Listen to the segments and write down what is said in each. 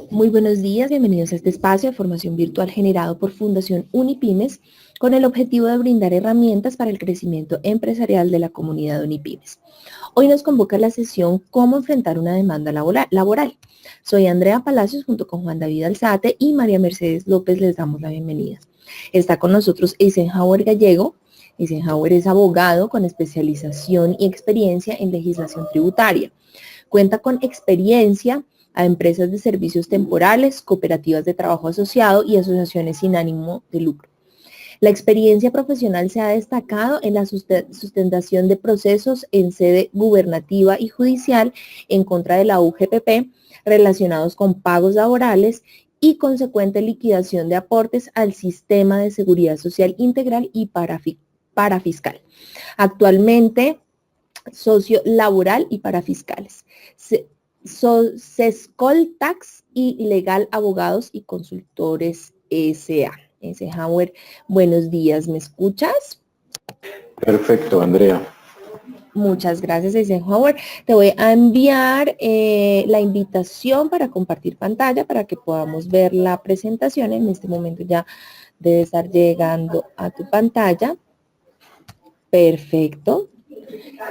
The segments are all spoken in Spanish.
Muy buenos días, bienvenidos a este espacio de formación virtual generado por Fundación Unipymes con el objetivo de brindar herramientas para el crecimiento empresarial de la comunidad Unipymes. Hoy nos convoca la sesión Cómo enfrentar una demanda laboral. Soy Andrea Palacios junto con Juan David Alzate y María Mercedes López les damos la bienvenida. Está con nosotros Eisenhower Gallego. Eisenhower es abogado con especialización y experiencia en legislación tributaria. Cuenta con experiencia a empresas de servicios temporales, cooperativas de trabajo asociado y asociaciones sin ánimo de lucro. La experiencia profesional se ha destacado en la sustentación de procesos en sede gubernativa y judicial en contra de la UGPP relacionados con pagos laborales y consecuente liquidación de aportes al sistema de seguridad social integral y parafiscal. Actualmente, socio laboral y parafiscales. Sescol Tax y Legal Abogados y Consultores S.A. Eisenhower, buenos días, ¿me escuchas? Perfecto, Andrea. Muchas gracias, Eisenhower. Te voy a enviar la invitación para compartir pantalla para que podamos ver la presentación. En este momento ya debe estar llegando a tu pantalla. Perfecto.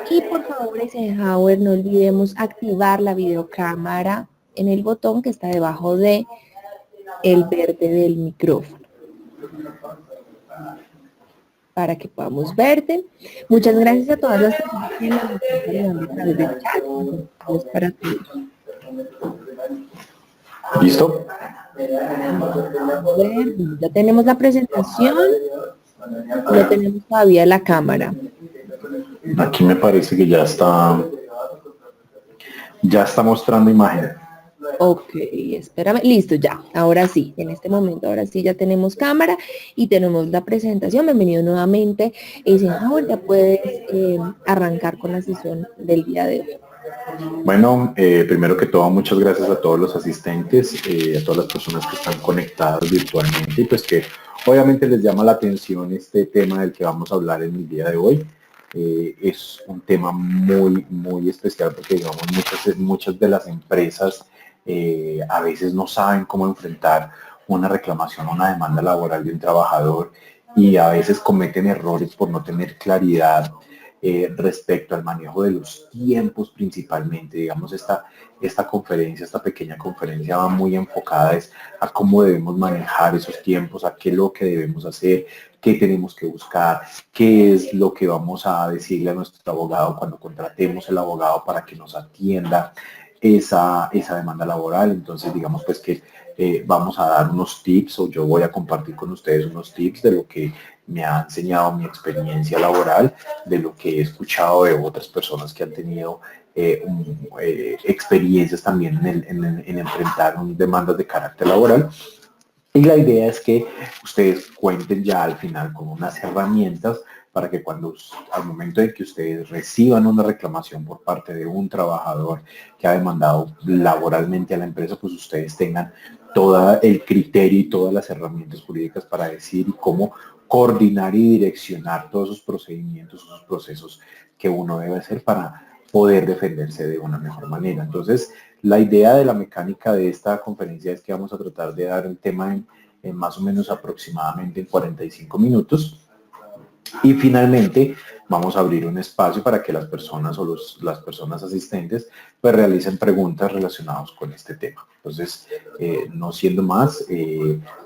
Y por favor, Eisenhower, no olvidemos activar la videocámara en el botón que está debajo de el verde del micrófono para que podamos verte. Muchas gracias a todas las personas que nos están saludando a través del chat. Es para todos. ¿Listo? A ver, ya tenemos la presentación, no tenemos todavía la cámara. Aquí me parece que ya está mostrando imagen. Ok, espérame, listo ya, ahora sí, en este momento, ahora sí ya tenemos cámara y tenemos la presentación. Bienvenido nuevamente, Eisenhower, ya puedes arrancar con la sesión del día de hoy. Bueno, primero que todo, muchas gracias a todos los asistentes, a todas las personas que están conectadas virtualmente y pues que obviamente les llama la atención este tema del que vamos a hablar en el día de hoy. Es un tema muy especial porque digamos muchas de las empresas a veces no saben cómo enfrentar una reclamación o una demanda laboral de un trabajador y a veces cometen errores por no tener claridad respecto al manejo de los tiempos principalmente. Digamos, esta pequeña conferencia va muy enfocada a cómo debemos manejar esos tiempos, a qué es lo que debemos hacer, qué tenemos que buscar, qué es lo que vamos a decirle a nuestro abogado cuando contratemos el abogado para que nos atienda esa demanda laboral. Entonces, digamos pues que vamos a dar unos tips o yo voy a compartir con ustedes unos tips de lo que me ha enseñado mi experiencia laboral, de lo que he escuchado de otras personas que han tenido experiencias también en enfrentar demandas de carácter laboral. Y la idea es que ustedes cuenten ya al final con unas herramientas para que al momento de que ustedes reciban una reclamación por parte de un trabajador que ha demandado laboralmente a la empresa, pues ustedes tengan todo el criterio y todas las herramientas jurídicas para decir y cómo coordinar y direccionar todos esos procedimientos, esos procesos que uno debe hacer para poder defenderse de una mejor manera. Entonces, la idea de la mecánica de esta conferencia es que vamos a tratar de dar el tema en más o menos aproximadamente en 45 minutos. Y finalmente vamos a abrir un espacio para que las personas o las personas asistentes pues realicen preguntas relacionadas con este tema. Entonces, no siendo más,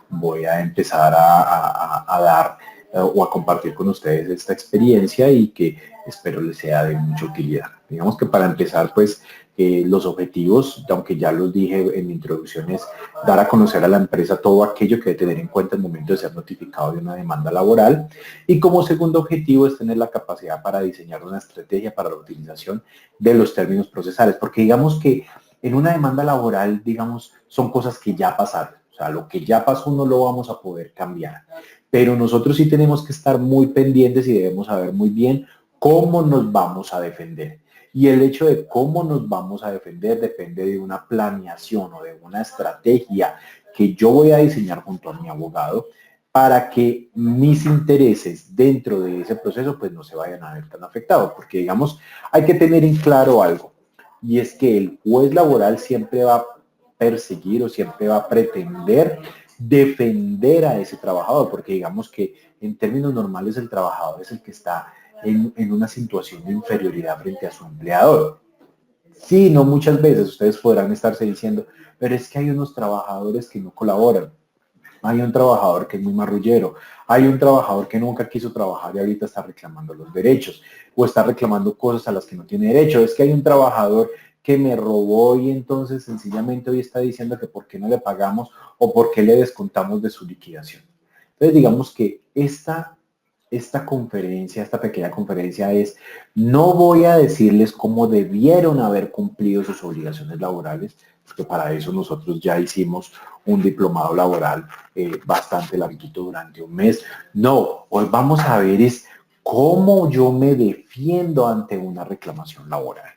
voy a empezar a dar o a compartir con ustedes esta experiencia y que espero les sea de mucha utilidad. Digamos que para empezar, pues, los objetivos, aunque ya los dije en mi introducción, es dar a conocer a la empresa todo aquello que debe tener en cuenta al momento de ser notificado de una demanda laboral. Y como segundo objetivo es tener la capacidad para diseñar una estrategia para la utilización de los términos procesales. Porque digamos que en una demanda laboral, digamos, son cosas que ya pasaron. O sea, lo que ya pasó no lo vamos a poder cambiar. Pero nosotros sí tenemos que estar muy pendientes y debemos saber muy bien cómo nos vamos a defender. Y el hecho de cómo nos vamos a defender depende de una planeación o de una estrategia que yo voy a diseñar junto a mi abogado para que mis intereses dentro de ese proceso pues no se vayan a ver tan afectados. Porque digamos, hay que tener en claro algo, y es que el juez laboral siempre va a perseguir o siempre va a pretender defender a ese trabajador, porque digamos que en términos normales el trabajador es el que está en una situación de inferioridad frente a su empleador. Sí, no muchas veces ustedes podrán estarse diciendo, pero es que hay unos trabajadores que no colaboran. Hay un trabajador que es muy marrullero. Hay un trabajador que nunca quiso trabajar y ahorita está reclamando los derechos o está reclamando cosas a las que no tiene derecho. Es que hay un trabajador que me robó y entonces sencillamente hoy está diciendo que por qué no le pagamos o por qué le descontamos de su liquidación. Entonces digamos que esta conferencia, esta pequeña conferencia es, no voy a decirles cómo debieron haber cumplido sus obligaciones laborales, porque para eso nosotros ya hicimos un diplomado laboral bastante larguito durante un mes. No, hoy vamos a ver es cómo yo me defiendo ante una reclamación laboral.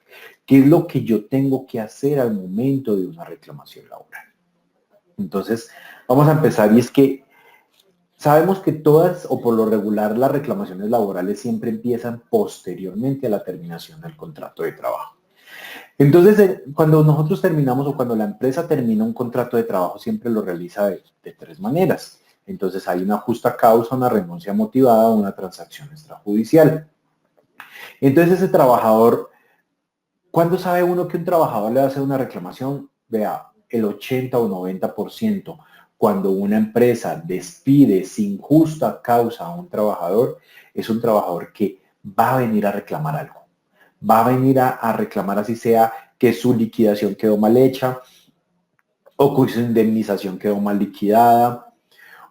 ¿Qué es lo que yo tengo que hacer al momento de una reclamación laboral? Entonces, vamos a empezar y es que sabemos que todas o por lo regular las reclamaciones laborales siempre empiezan posteriormente a la terminación del contrato de trabajo. Entonces, cuando nosotros terminamos o cuando la empresa termina un contrato de trabajo, siempre lo realiza de tres maneras. Entonces, hay una justa causa, una renuncia motivada, una transacción extrajudicial. Entonces, ese trabajador, ¿cuándo sabe uno que un trabajador le hace una reclamación? Vea, el 80 o 90%. Cuando una empresa despide sin justa causa a un trabajador, es un trabajador que va a venir a reclamar algo. Va a venir a reclamar así sea que su liquidación quedó mal hecha o que su indemnización quedó mal liquidada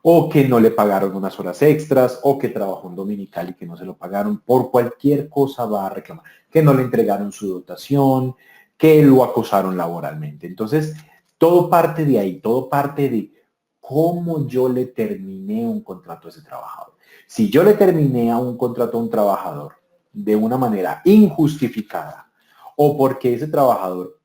o que no le pagaron unas horas extras o que trabajó en dominical y que no se lo pagaron. Por cualquier cosa va a reclamar. Que no le entregaron su dotación, que lo acosaron laboralmente. Entonces, todo parte de ahí, todo parte de cómo yo le terminé un contrato a ese trabajador. Si yo le terminé a un contrato a un trabajador de una manera injustificada o porque ese trabajador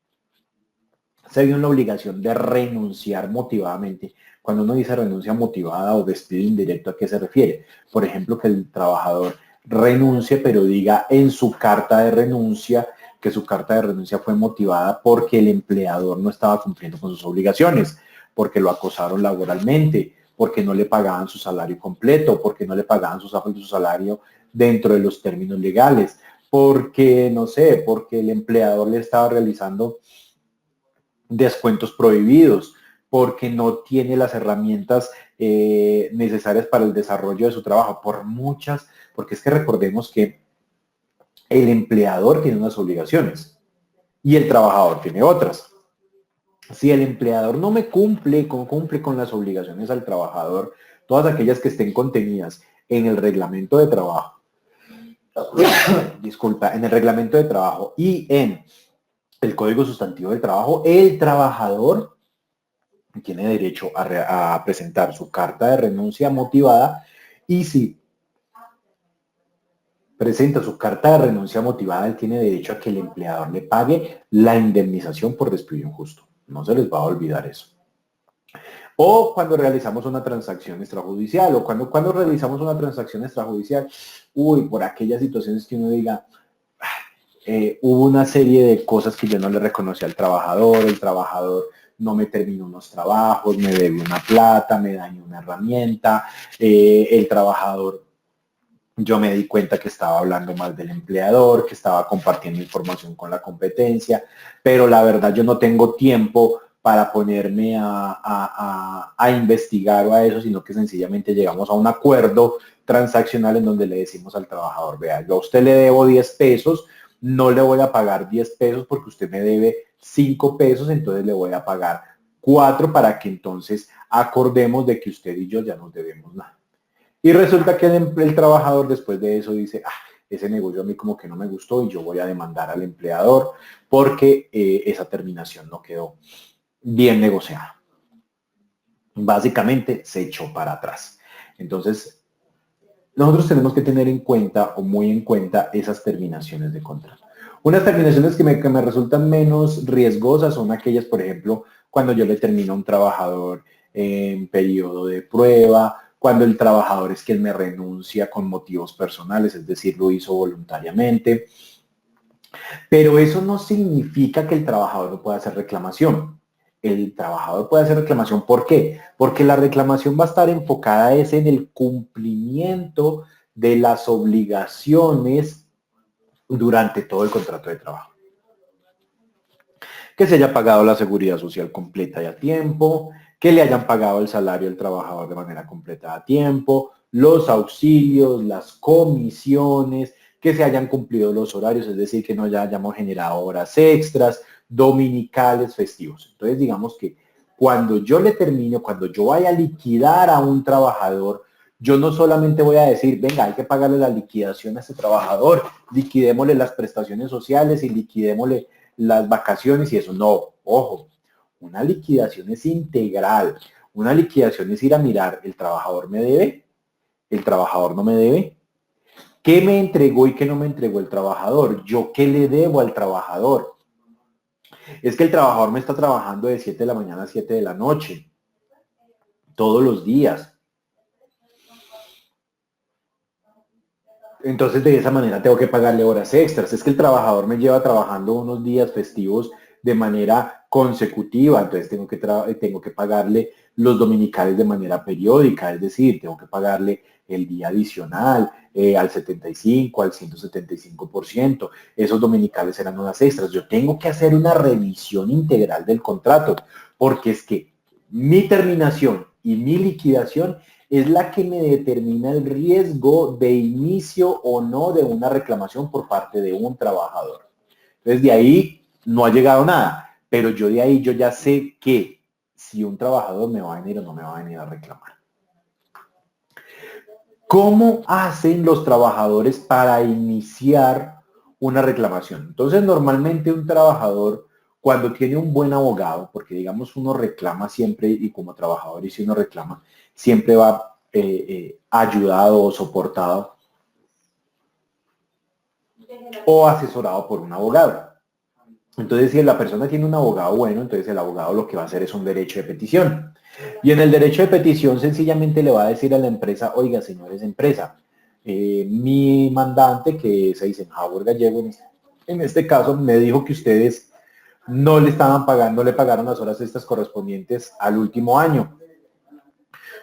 se vio en la obligación de renunciar motivadamente. Cuando uno dice renuncia motivada o despido indirecto, ¿a qué se refiere? Por ejemplo, que el trabajador renuncie, pero diga en su carta de renuncia que su carta de renuncia fue motivada porque el empleador no estaba cumpliendo con sus obligaciones, porque lo acosaron laboralmente, porque no le pagaban su salario completo, porque no le pagaban su salario dentro de los términos legales, porque, no sé, porque el empleador le estaba realizando descuentos prohibidos, porque no tiene las herramientas necesarias para el desarrollo de su trabajo, porque es que recordemos que el empleador tiene unas obligaciones y el trabajador tiene otras. Si el empleador no cumple con las obligaciones al trabajador, todas aquellas que estén contenidas en el reglamento de trabajo, disculpa, en el reglamento de trabajo y en el Código Sustantivo del Trabajo, el trabajador tiene derecho a presentar su carta de renuncia motivada y si presenta su carta de renuncia motivada, él tiene derecho a que el empleador le pague la indemnización por despido injusto. No se les va a olvidar eso. O cuando realizamos una transacción extrajudicial, o cuando realizamos una transacción extrajudicial, por aquellas situaciones que uno diga, hubo una serie de cosas que yo no le reconocí al trabajador, el trabajador no me terminó unos trabajos, me debió una plata, me dañó una herramienta, el trabajador, yo me di cuenta que estaba hablando mal del empleador, que estaba compartiendo información con la competencia, pero la verdad yo no tengo tiempo para ponerme a investigar o a eso, sino que sencillamente llegamos a un acuerdo transaccional en donde le decimos al trabajador, vea, yo a usted le debo 10 pesos, no le voy a pagar 10 pesos porque usted me debe 5 pesos, entonces le voy a pagar 4 para que entonces acordemos de que usted y yo ya no debemos nada. Y resulta que el trabajador después de eso dice, ese negocio a mí como que no me gustó y yo voy a demandar al empleador porque esa terminación no quedó bien negociada. Básicamente se echó para atrás. Entonces, nosotros tenemos que tener en cuenta o muy en cuenta esas terminaciones de contrato. Unas terminaciones que me resultan menos riesgosas son aquellas, por ejemplo, cuando yo le termino a un trabajador en periodo de prueba, cuando el trabajador es quien me renuncia con motivos personales, es decir, lo hizo voluntariamente. Pero eso no significa que el trabajador no pueda hacer reclamación. el trabajador puede hacer reclamación. ¿Por qué? Porque la reclamación va a estar enfocada es en el cumplimiento de las obligaciones durante todo el contrato de trabajo. Que se haya pagado la seguridad social completa y a tiempo, que le hayan pagado el salario al trabajador de manera completa a tiempo, los auxilios, las comisiones, que se hayan cumplido los horarios, es decir, que no ya hayamos generado horas extras, dominicales, festivos. Entonces, digamos que cuando yo le termino, cuando yo vaya a liquidar a un trabajador, yo no solamente voy a decir, venga, hay que pagarle la liquidación a ese trabajador, liquidémosle las prestaciones sociales y liquidémosle las vacaciones y eso. No, ojo, una liquidación es integral. Una liquidación es ir a mirar, el trabajador me debe, el trabajador no me debe, qué me entregó y qué no me entregó el trabajador, yo qué le debo al trabajador. Es que el trabajador me está trabajando de 7 de la mañana a 7 de la noche, todos los días. Entonces de esa manera tengo que pagarle horas extras. Es que el trabajador me lleva trabajando unos días festivos de manera consecutiva, entonces tengo que pagarle los dominicales de manera periódica, es decir, tengo que pagarle el día adicional al 75, al 175%. Esos dominicales serán horas extras. Yo tengo que hacer una revisión integral del contrato, porque es que mi terminación y mi liquidación es la que me determina el riesgo de inicio o no de una reclamación por parte de un trabajador. Entonces, de ahí no ha llegado nada, pero yo de ahí yo ya sé que si un trabajador me va a venir o no me va a venir a reclamar. ¿Cómo hacen los trabajadores para iniciar una reclamación? Entonces, normalmente un trabajador, cuando tiene un buen abogado, porque digamos uno reclama siempre, y como trabajador, y si uno reclama, siempre va ayudado o soportado o asesorado por un abogado. Entonces, si la persona tiene un abogado bueno, entonces el abogado lo que va a hacer es un derecho de petición. Y en el derecho de petición sencillamente le va a decir a la empresa, oiga, señores empresa, mi mandante, que es Eisenhower Gallego, en este caso me dijo que ustedes no le estaban pagando, le pagaron las horas extras correspondientes al último año.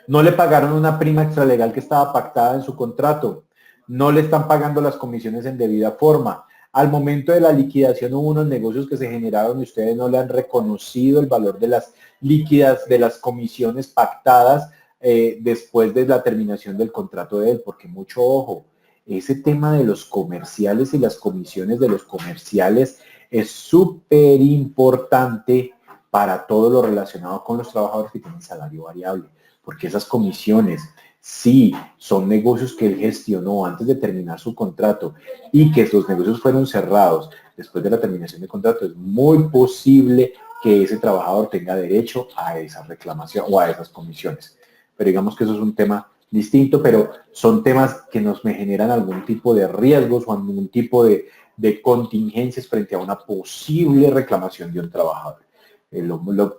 No le pagaron una prima extralegal que estaba pactada en su contrato. No le están pagando las comisiones en debida forma. Al momento de la liquidación hubo unos negocios que se generaron y ustedes no le han reconocido el valor de las líquidas, de las comisiones pactadas después de la terminación del contrato de él, porque mucho ojo, ese tema de los comerciales y las comisiones de los comerciales es súper importante para todo lo relacionado con los trabajadores que tienen salario variable, porque esas comisiones, sí, son negocios que él gestionó antes de terminar su contrato y que esos negocios fueron cerrados después de la terminación del contrato, es muy posible que ese trabajador tenga derecho a esa reclamación o a esas comisiones. Pero digamos que eso es un tema distinto, pero son temas que me generan algún tipo de riesgos o algún tipo de contingencias frente a una posible reclamación de un trabajador.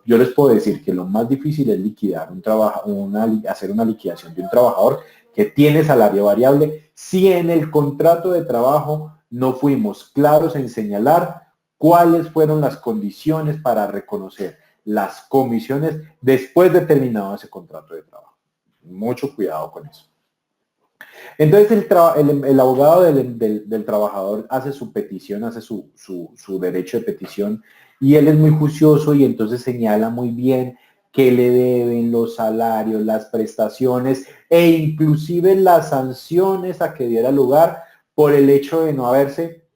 Yo les puedo decir que lo más difícil es liquidar hacer una liquidación de un trabajador que tiene salario variable si en el contrato de trabajo no fuimos claros en señalar cuáles fueron las condiciones para reconocer las comisiones después de terminado ese contrato de trabajo. Mucho cuidado con eso. Entonces el abogado del trabajador hace su petición, hace su derecho de petición y él es muy juicioso y entonces señala muy bien que le deben los salarios, las prestaciones e inclusive las sanciones a que diera lugar por el hecho de no haberse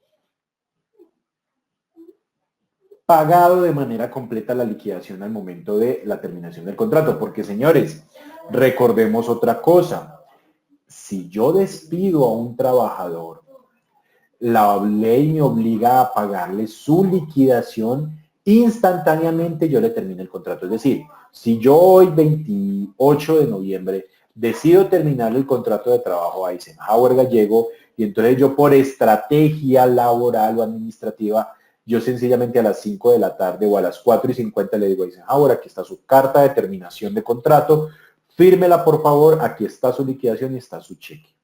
pagado de manera completa la liquidación al momento de la terminación del contrato. Porque señores, recordemos otra cosa. Si yo despido a un trabajador, la ley me obliga a pagarle su liquidación instantáneamente, yo le termino el contrato. Es decir, si yo hoy 28 de noviembre decido terminar el contrato de trabajo a Eisenhower Gallego y entonces yo por estrategia laboral o administrativa, yo sencillamente a las 5 de la tarde o a las 4:50 le digo a Eisenhower, aquí está su carta de terminación de contrato, fírmela por favor, aquí está su liquidación y está su cheque.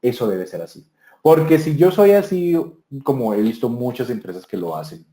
Eso debe ser así. Porque si yo soy así, como he visto muchas empresas que lo hacen,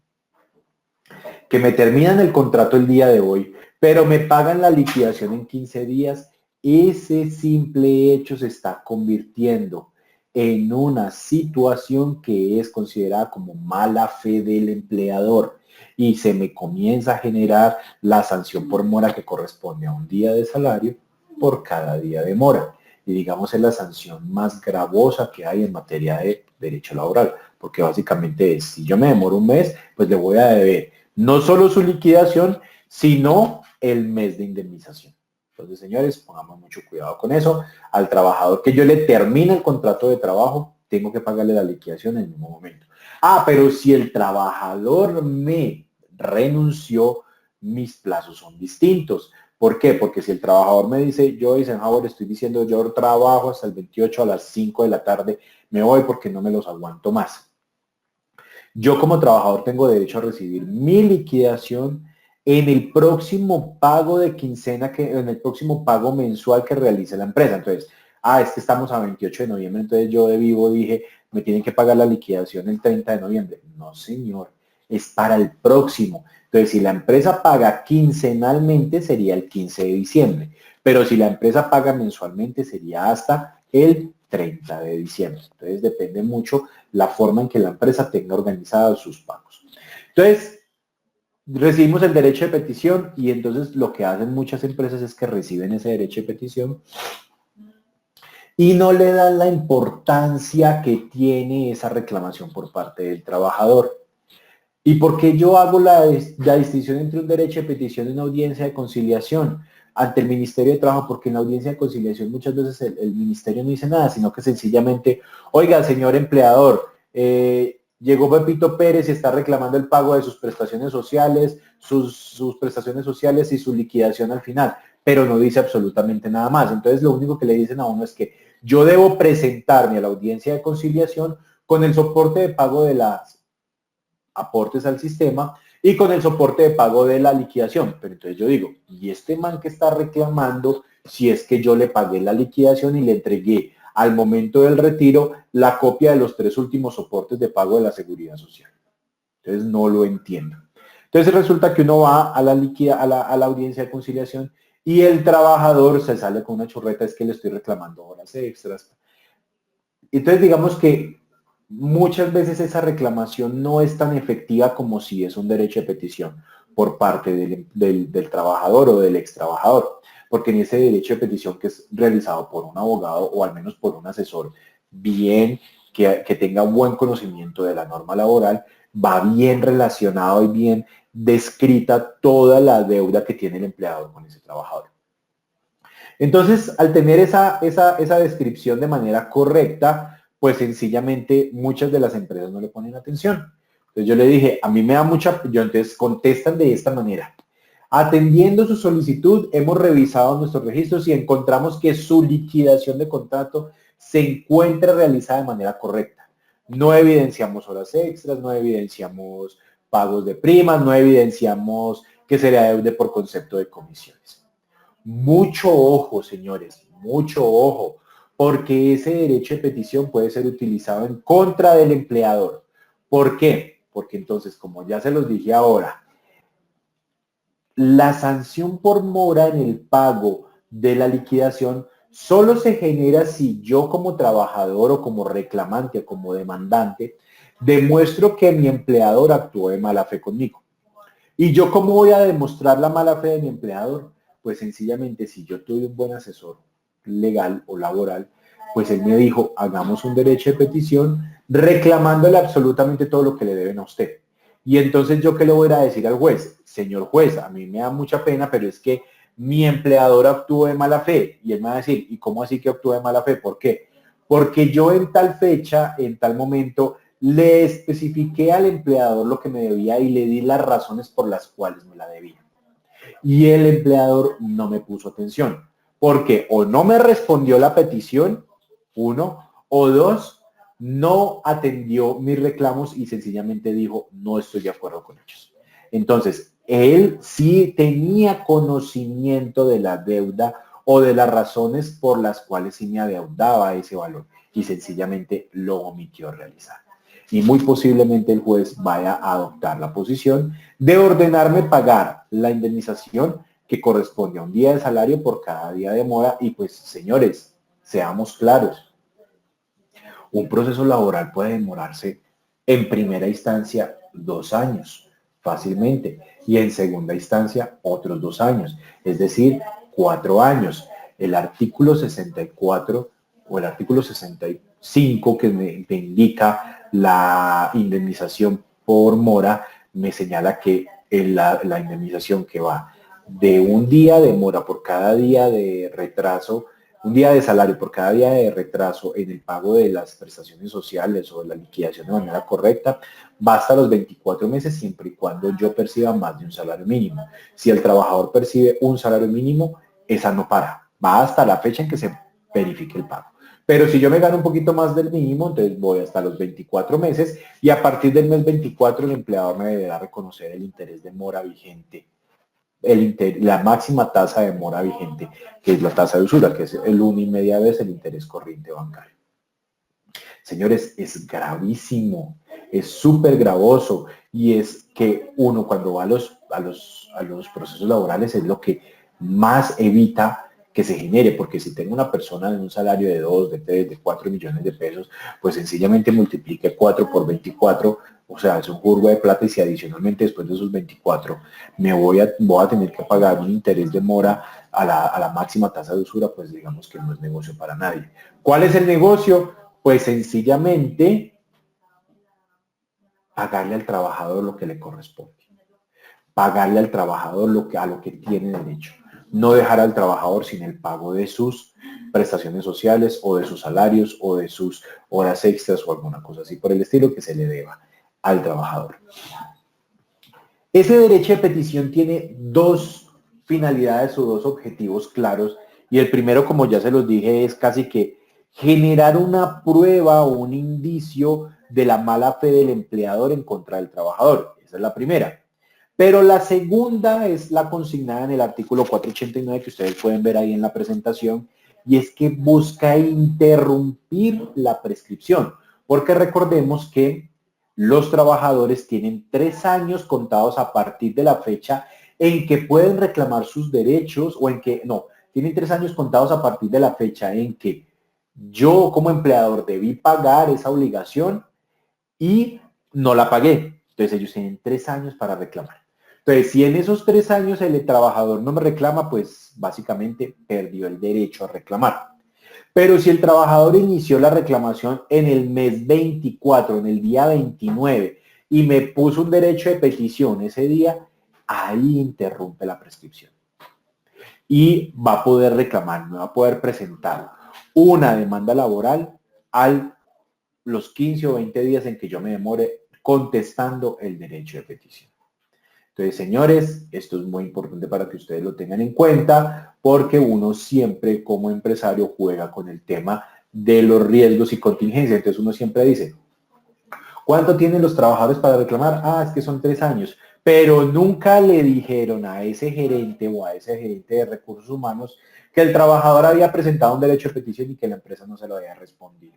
que me terminan el contrato el día de hoy, pero me pagan la liquidación en 15 días, ese simple hecho se está convirtiendo en una situación que es considerada como mala fe del empleador y se me comienza a generar la sanción por mora que corresponde a un día de salario por cada día de mora. Y digamos es la sanción más gravosa que hay en materia de derecho laboral, porque básicamente es, si yo me demoro un mes, pues le voy a deber no solo su liquidación, sino el mes de indemnización. Entonces, señores, pongamos mucho cuidado con eso. Al trabajador que yo le termine el contrato de trabajo, tengo que pagarle la liquidación en el mismo momento. Ah, pero si el trabajador me renunció, mis plazos son distintos. ¿Por qué? Porque si el trabajador me dice, yo, Eisenhower, estoy diciendo, yo trabajo hasta el 28 a las 5 de la tarde, me voy porque no me los aguanto más. Yo como trabajador tengo derecho a recibir mi liquidación en el próximo pago de quincena, en el próximo pago mensual que realice la empresa. Entonces, es que estamos a 28 de noviembre, entonces yo de vivo dije, me tienen que pagar la liquidación el 30 de noviembre. No, señor, es para el próximo. Entonces, si la empresa paga quincenalmente, sería el 15 de diciembre. Pero si la empresa paga mensualmente, sería hasta el 30 de diciembre. Entonces, depende mucho la forma en que la empresa tenga organizados sus pagos. Entonces, recibimos el derecho de petición y entonces lo que hacen muchas empresas es que reciben ese derecho de petición y no le dan la importancia que tiene esa reclamación por parte del trabajador. ¿Y por qué yo hago la distinción entre un derecho de petición y una audiencia de conciliación ante el Ministerio de Trabajo? Porque en la audiencia de conciliación muchas veces el ministerio no dice nada, sino que sencillamente, oiga, señor empleador, llegó Pepito Pérez y está reclamando el pago de sus prestaciones sociales, sus prestaciones sociales y su liquidación al final, pero no dice absolutamente nada más. Entonces lo único que le dicen a uno es que yo debo presentarme a la audiencia de conciliación con el soporte de pago de las aportes al sistema y con el soporte de pago de la liquidación. Pero entonces yo digo, ¿y este man que está reclamando si es que yo le pagué la liquidación y le entregué al momento del retiro la copia de los 3 últimos soportes de pago de la seguridad social? Entonces no lo entiendo. Entonces resulta que uno va a la audiencia de conciliación y el trabajador se sale con una churreta, es que le estoy reclamando horas extras. Entonces digamos que muchas veces esa reclamación no es tan efectiva como si es un derecho de petición por parte del trabajador o del ex trabajador, porque en ese derecho de petición que es realizado por un abogado o al menos por un asesor bien, que tenga un buen conocimiento de la norma laboral, va bien relacionado y bien descrita toda la deuda que tiene el empleador con ese trabajador. Entonces, al tener esa descripción de manera correcta, pues sencillamente muchas de las empresas no le ponen atención. Entonces yo le dije, a mí me da entonces contestan de esta manera. Atendiendo su solicitud, hemos revisado nuestros registros y encontramos que su liquidación de contrato se encuentra realizada de manera correcta. No evidenciamos horas extras, no evidenciamos pagos de primas, no evidenciamos que se le adeude por concepto de comisiones. Mucho ojo, señores, mucho ojo, porque ese derecho de petición puede ser utilizado en contra del empleador. ¿Por qué? Porque entonces, como ya se los dije ahora, la sanción por mora en el pago de la liquidación solo se genera si yo como trabajador o como reclamante o como demandante demuestro que mi empleador actuó de mala fe conmigo. ¿Y yo cómo voy a demostrar la mala fe de mi empleador? Pues sencillamente, si yo tuve un buen asesor legal o laboral, pues él me dijo, hagamos un derecho de petición reclamándole absolutamente todo lo que le deben a usted. Y entonces yo qué le voy a decir al juez, señor juez, a mí me da mucha pena, pero es que mi empleador actuó de mala fe. Y él me va a decir, ¿y cómo así que actuó de mala fe? ¿Por qué? Porque yo en tal fecha, en tal momento, le especifiqué al empleador lo que me debía y le di las razones por las cuales me la debía. Y el empleador no me puso atención, porque o no me respondió la petición, uno, o dos, no atendió mis reclamos y sencillamente dijo, no estoy de acuerdo con ellos. Entonces, él sí tenía conocimiento de la deuda o de las razones por las cuales sí me adeudaba ese valor y sencillamente lo omitió realizar. y muy posiblemente el juez vaya a adoptar la posición de ordenarme pagar la indemnización que corresponde a un día de salario por cada día de mora. Y pues, señores, seamos claros, un proceso laboral puede demorarse en primera instancia 2 años fácilmente y en segunda instancia otros 2 años, es decir, 4 años. El artículo 64 o el artículo 65 que me indica la indemnización por mora me señala que la indemnización que va de un día de mora por cada día de retraso, un día de salario por cada día de retraso en el pago de las prestaciones sociales o de la liquidación de manera correcta, va hasta los 24 meses siempre y cuando yo perciba más de un salario mínimo. Si el trabajador percibe un salario mínimo, esa no para, va hasta la fecha en que se verifique el pago. Pero si yo me gano un poquito más del mínimo, entonces voy hasta los 24 meses y a partir del mes 24 el empleador me deberá reconocer el interés de mora vigente, la máxima tasa de mora vigente, que es la tasa de usura, que es el 1,5 veces el interés corriente bancario. Señores, es gravísimo, es súper gravoso y es que uno cuando va a los procesos laborales es lo que más evita que se genere, porque si tengo una persona de un salario de 2, de 3, de 4 millones de pesos, pues sencillamente multiplique 4 por 24, o sea, es un curvo de plata y si adicionalmente después de esos 24 voy a tener que pagar un interés de mora a la máxima tasa de usura, pues digamos que no es negocio para nadie. ¿Cuál es el negocio? Pues sencillamente pagarle al trabajador lo que le corresponde, pagarle al trabajador a lo que tiene derecho, no dejar al trabajador sin el pago de sus prestaciones sociales o de sus salarios o de sus horas extras o alguna cosa así por el estilo que se le deba al trabajador. Ese derecho de petición tiene 2 finalidades o 2 objetivos claros y el primero, como ya se los dije, es casi que generar una prueba o un indicio de la mala fe del empleador en contra del trabajador. Esa es la primera. Pero la segunda es la consignada en el artículo 489 que ustedes pueden ver ahí en la presentación y es que busca interrumpir la prescripción. Porque recordemos que los trabajadores tienen 3 años contados a partir de la fecha en que pueden reclamar sus derechos o en que, no, tienen 3 años contados a partir de la fecha en que yo como empleador debí pagar esa obligación y no la pagué. Entonces ellos tienen 3 años para reclamar. Entonces, si en esos 3 años el trabajador no me reclama, pues básicamente perdió el derecho a reclamar. Pero si el trabajador inició la reclamación en el mes 24, en el día 29, y me puso un derecho de petición ese día, ahí interrumpe la prescripción. Y va a poder reclamar, me va a poder presentar una demanda laboral a los 15 o 20 días en que yo me demore contestando el derecho de petición. Entonces, señores, esto es muy importante para que ustedes lo tengan en cuenta porque uno siempre como empresario juega con el tema de los riesgos y contingencias. Entonces uno siempre dice, ¿cuánto tienen los trabajadores para reclamar? Ah, es que son 3 años. Pero nunca le dijeron a ese gerente o a ese gerente de recursos humanos que el trabajador había presentado un derecho de petición y que la empresa no se lo había respondido.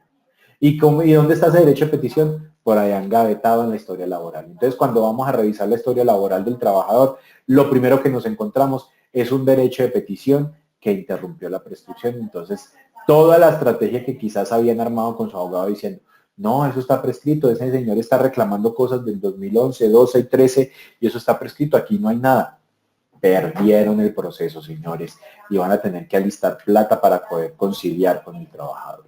¿Y dónde está ese derecho de petición? Por ahí engavetado en la historia laboral. Entonces, cuando vamos a revisar la historia laboral del trabajador, lo primero que nos encontramos es un derecho de petición que interrumpió la prescripción. Entonces, toda la estrategia que quizás habían armado con su abogado diciendo, no, eso está prescrito, ese señor está reclamando cosas del 2011, 12 y 13 y eso está prescrito, aquí no hay nada. Perdieron el proceso, señores, y van a tener que alistar plata para poder conciliar con el trabajador.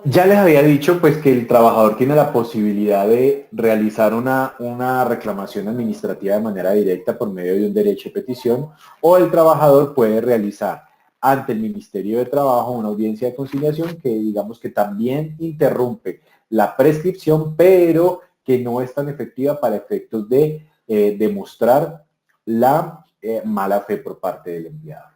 Ya les había dicho pues que el trabajador tiene la posibilidad de realizar una reclamación administrativa de manera directa por medio de un derecho de petición o el trabajador puede realizar ante el Ministerio de Trabajo una audiencia de conciliación que digamos que también interrumpe la prescripción pero que no es tan efectiva para efectos de demostrar la mala fe por parte del empleado.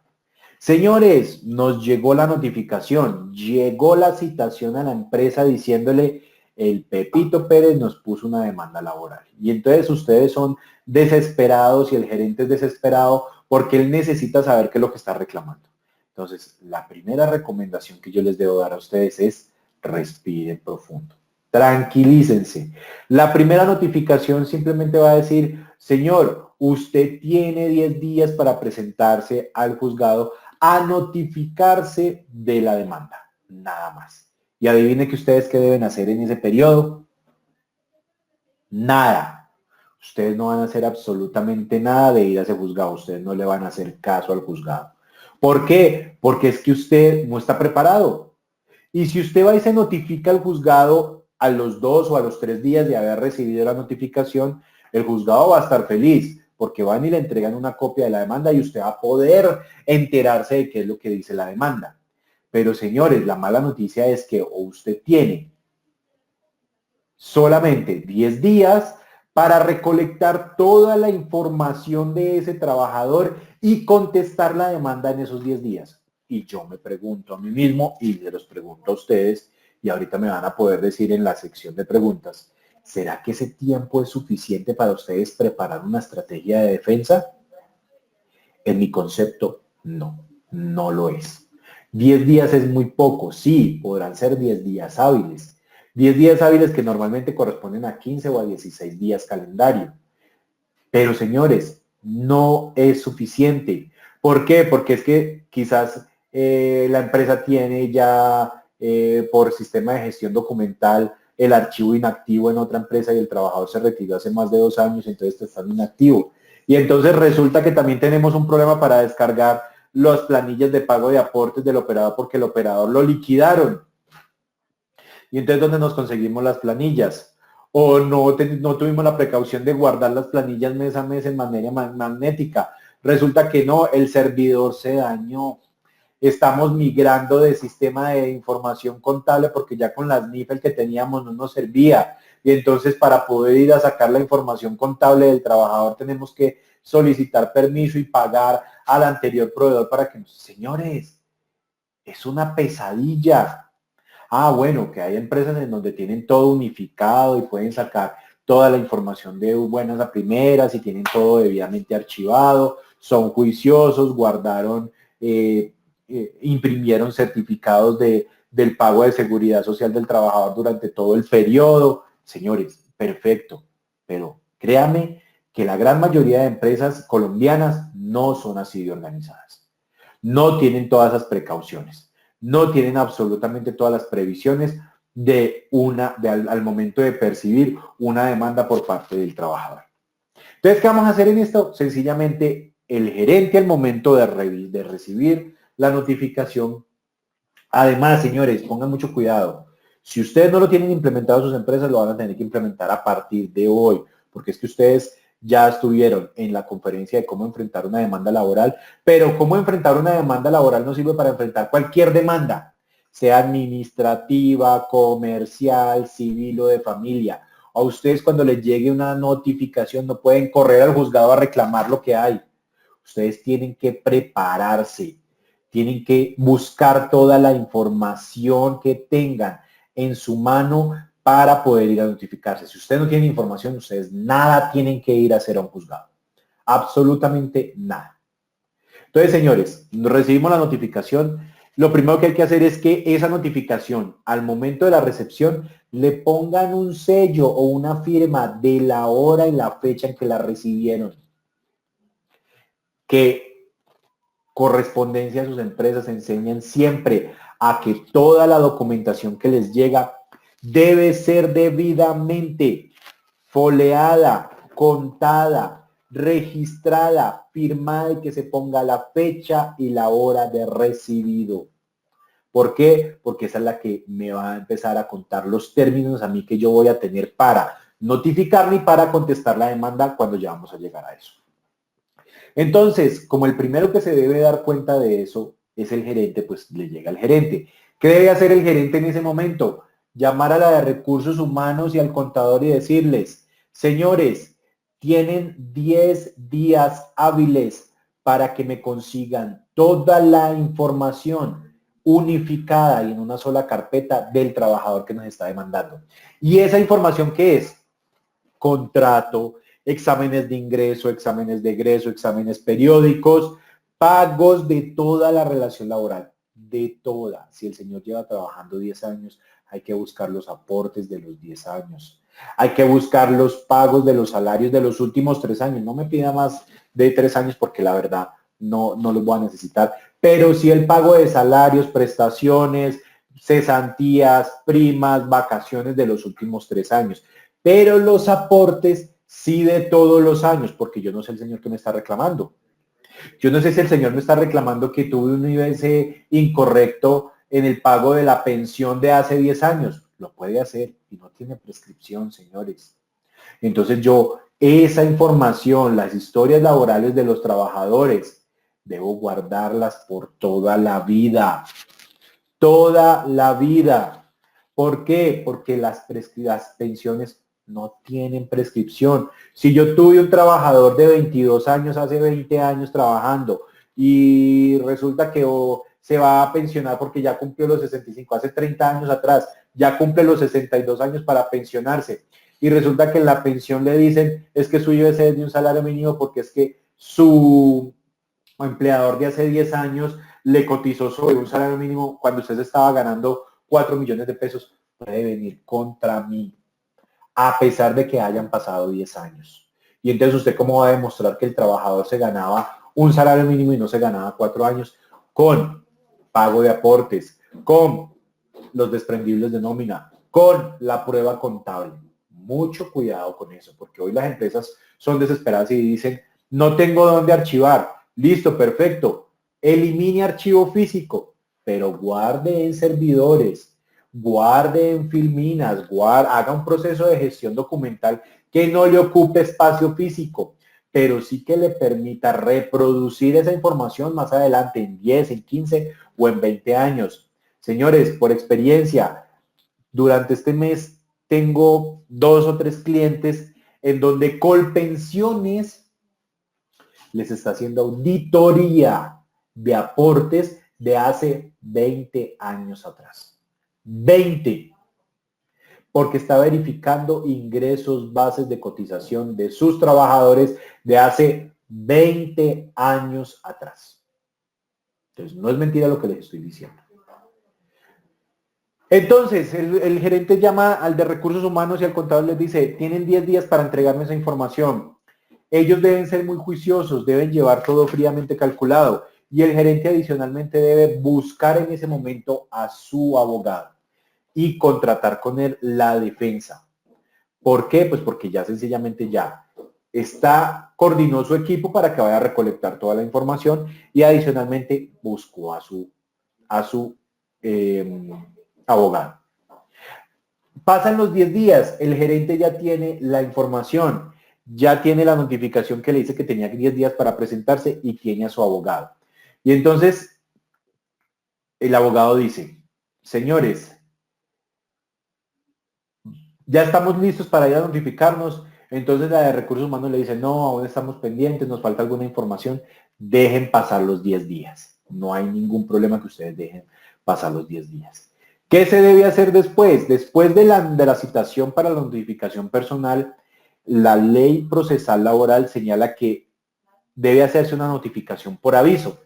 Señores, nos llegó la notificación, llegó la citación a la empresa diciéndole el Pepito Pérez nos puso una demanda laboral. Y entonces ustedes son desesperados y el gerente es desesperado porque él necesita saber qué es lo que está reclamando. Entonces, la primera recomendación que yo les debo dar a ustedes es respiren profundo. Tranquilícense. La primera notificación simplemente va a decir, señor, usted tiene 10 días para presentarse al juzgado a notificarse de la demanda. Nada más. Y adivine que ustedes qué deben hacer en ese periodo. Nada. Ustedes no van a hacer absolutamente nada de ir a ese juzgado. Ustedes no le van a hacer caso al juzgado. ¿Por qué? Porque es que usted no está preparado. Y si usted va y se notifica al juzgado a los 2 o a los 3 días de haber recibido la notificación, el juzgado va a estar feliz porque van y le entregan una copia de la demanda y usted va a poder enterarse de qué es lo que dice la demanda. Pero señores, la mala noticia es que usted tiene solamente 10 días para recolectar toda la información de ese trabajador y contestar la demanda en esos 10 días. Y yo me pregunto a mí mismo y se los pregunto a ustedes, y ahorita me van a poder decir en la sección de preguntas, ¿será que ese tiempo es suficiente para ustedes preparar una estrategia de defensa? En mi concepto, no, no lo es. 10 días es muy poco, sí, podrán ser 10 días hábiles. 10 días hábiles que normalmente corresponden a 15 o a 16 días calendario. Pero señores, no es suficiente. ¿Por qué? Porque es que quizás la empresa tiene ya por sistema de gestión documental el archivo inactivo en otra empresa y el trabajador se retiró hace más de 2 años, entonces está inactivo. Y entonces resulta que también tenemos un problema para descargar las planillas de pago de aportes del operador porque el operador lo liquidaron. Y entonces, ¿dónde nos conseguimos las planillas? O no tuvimos la precaución de guardar las planillas mes a mes en manera magnética. Resulta que no, el servidor se dañó. Estamos migrando de sistema de información contable porque ya con las NIF que teníamos no nos servía. Y entonces para poder ir a sacar la información contable del trabajador tenemos que solicitar permiso y pagar al anterior proveedor para que nos... Señores, es una pesadilla. Ah, bueno, que hay empresas en donde tienen todo unificado y pueden sacar toda la información de buenas a primeras y tienen todo debidamente archivado, son juiciosos, guardaron, imprimieron certificados del pago de seguridad social del trabajador durante todo el periodo. Señores, perfecto, pero créame que la gran mayoría de empresas colombianas no son así de organizadas. No tienen todas esas precauciones. No tienen absolutamente todas las previsiones al momento de percibir una demanda por parte del trabajador. Entonces, ¿qué vamos a hacer en esto? Sencillamente, el gerente al momento de recibir la notificación, además, señores, pongan mucho cuidado. Si ustedes no lo tienen implementado en sus empresas, lo van a tener que implementar a partir de hoy, porque es que ustedes ya estuvieron en la conferencia de cómo enfrentar una demanda laboral, pero cómo enfrentar una demanda laboral no sirve para enfrentar cualquier demanda, sea administrativa, comercial, civil o de familia. A ustedes cuando les llegue una notificación no pueden correr al juzgado a reclamar lo que hay. Ustedes tienen que prepararse, tienen que buscar toda la información que tengan en su mano para poder ir a notificarse. Si ustedes no tienen información, ustedes nada tienen que ir a hacer a un juzgado. Absolutamente nada. Entonces, señores, recibimos la notificación. Lo primero que hay que hacer es que esa notificación, al momento de la recepción, le pongan un sello o una firma de la hora y la fecha en que la recibieron. Que correspondencia a sus empresas enseñan siempre a que toda la documentación que les llega debe ser debidamente foleada, contada, registrada, firmada y que se ponga la fecha y la hora de recibido. ¿Por qué? Porque esa es la que me va a empezar a contar los términos a mí que yo voy a tener para notificar ni para contestar la demanda cuando ya vamos a llegar a eso. Entonces, como el primero que se debe dar cuenta de eso es el gerente, pues le llega al gerente. ¿Qué debe hacer el gerente en ese momento? Llamar a la de recursos humanos y al contador y decirles, señores, tienen 10 días hábiles para que me consigan toda la información unificada y en una sola carpeta del trabajador que nos está demandando. ¿Y esa información qué es? Contrato, exámenes de ingreso, exámenes de egreso, exámenes periódicos, Pagos de toda la relación laboral, de toda. Si el señor lleva trabajando 10 años, hay que buscar los aportes de los 10 años. Hay que buscar los pagos de los salarios de los últimos 3 años. No me pida más de 3 años porque la verdad no los voy a necesitar. Pero sí el pago de salarios, prestaciones, cesantías, primas, vacaciones de los últimos 3 años. Pero los aportes sí de todos los años, porque yo no sé el señor que me está reclamando. Yo no sé si el señor me está reclamando que tuve un IBS incorrecto en el pago de la pensión de hace 10 años. Lo puede hacer y no tiene prescripción, señores. Entonces yo, esa información, las historias laborales de los trabajadores, debo guardarlas por toda la vida. Toda la vida. ¿Por qué? Porque las pensiones no tienen prescripción. Si yo tuve un trabajador de 22 años, hace 20 años trabajando, y resulta que se va a pensionar porque ya cumplió los 65, hace 30 años atrás, ya cumple los 62 años para pensionarse, y resulta que en la pensión le dicen, es que su IBS es de un salario mínimo porque es que su empleador de hace 10 años le cotizó sobre un salario mínimo cuando usted estaba ganando 4 millones de pesos, puede venir contra mí, a pesar de que hayan pasado 10 años. Y entonces usted cómo va a demostrar que el trabajador se ganaba un salario mínimo y no se ganaba 4 años con pago de aportes, con los desprendibles de nómina, con la prueba contable. Mucho cuidado con eso, porque hoy las empresas son desesperadas y dicen, no tengo dónde archivar. Listo, perfecto. Elimine archivo físico, pero guarde en servidores, guarde en filminas, haga un proceso de gestión documental que no le ocupe espacio físico, pero sí que le permita reproducir esa información más adelante en 10, en 15 o en 20 años. Señores, por experiencia, durante este mes tengo 2 o 3 clientes en donde Colpensiones les está haciendo auditoría de aportes de hace 20 años atrás. 20. Porque está verificando ingresos, bases de cotización de sus trabajadores de hace 20 años atrás. Entonces, no es mentira lo que les estoy diciendo. Entonces, el gerente llama al de recursos humanos y al contador les dice, tienen 10 días para entregarme esa información. Ellos deben ser muy juiciosos, deben llevar todo fríamente calculado y el gerente adicionalmente debe buscar en ese momento a su abogado y contratar con él la defensa. ¿Por qué? Pues porque ya sencillamente ya coordinó su equipo para que vaya a recolectar toda la información y adicionalmente buscó a su abogado. Pasan los 10 días, el gerente ya tiene la información, ya tiene la notificación que le dice que tenía 10 días para presentarse y tiene a su abogado. Y entonces el abogado dice, señores, ya estamos listos para ir a notificarnos. Entonces la de recursos humanos le dice, no, aún estamos pendientes, nos falta alguna información, dejen pasar los 10 días. No hay ningún problema que ustedes dejen pasar los 10 días. ¿Qué se debe hacer después? Después de la citación para la notificación personal, la ley procesal laboral señala que debe hacerse una notificación por aviso.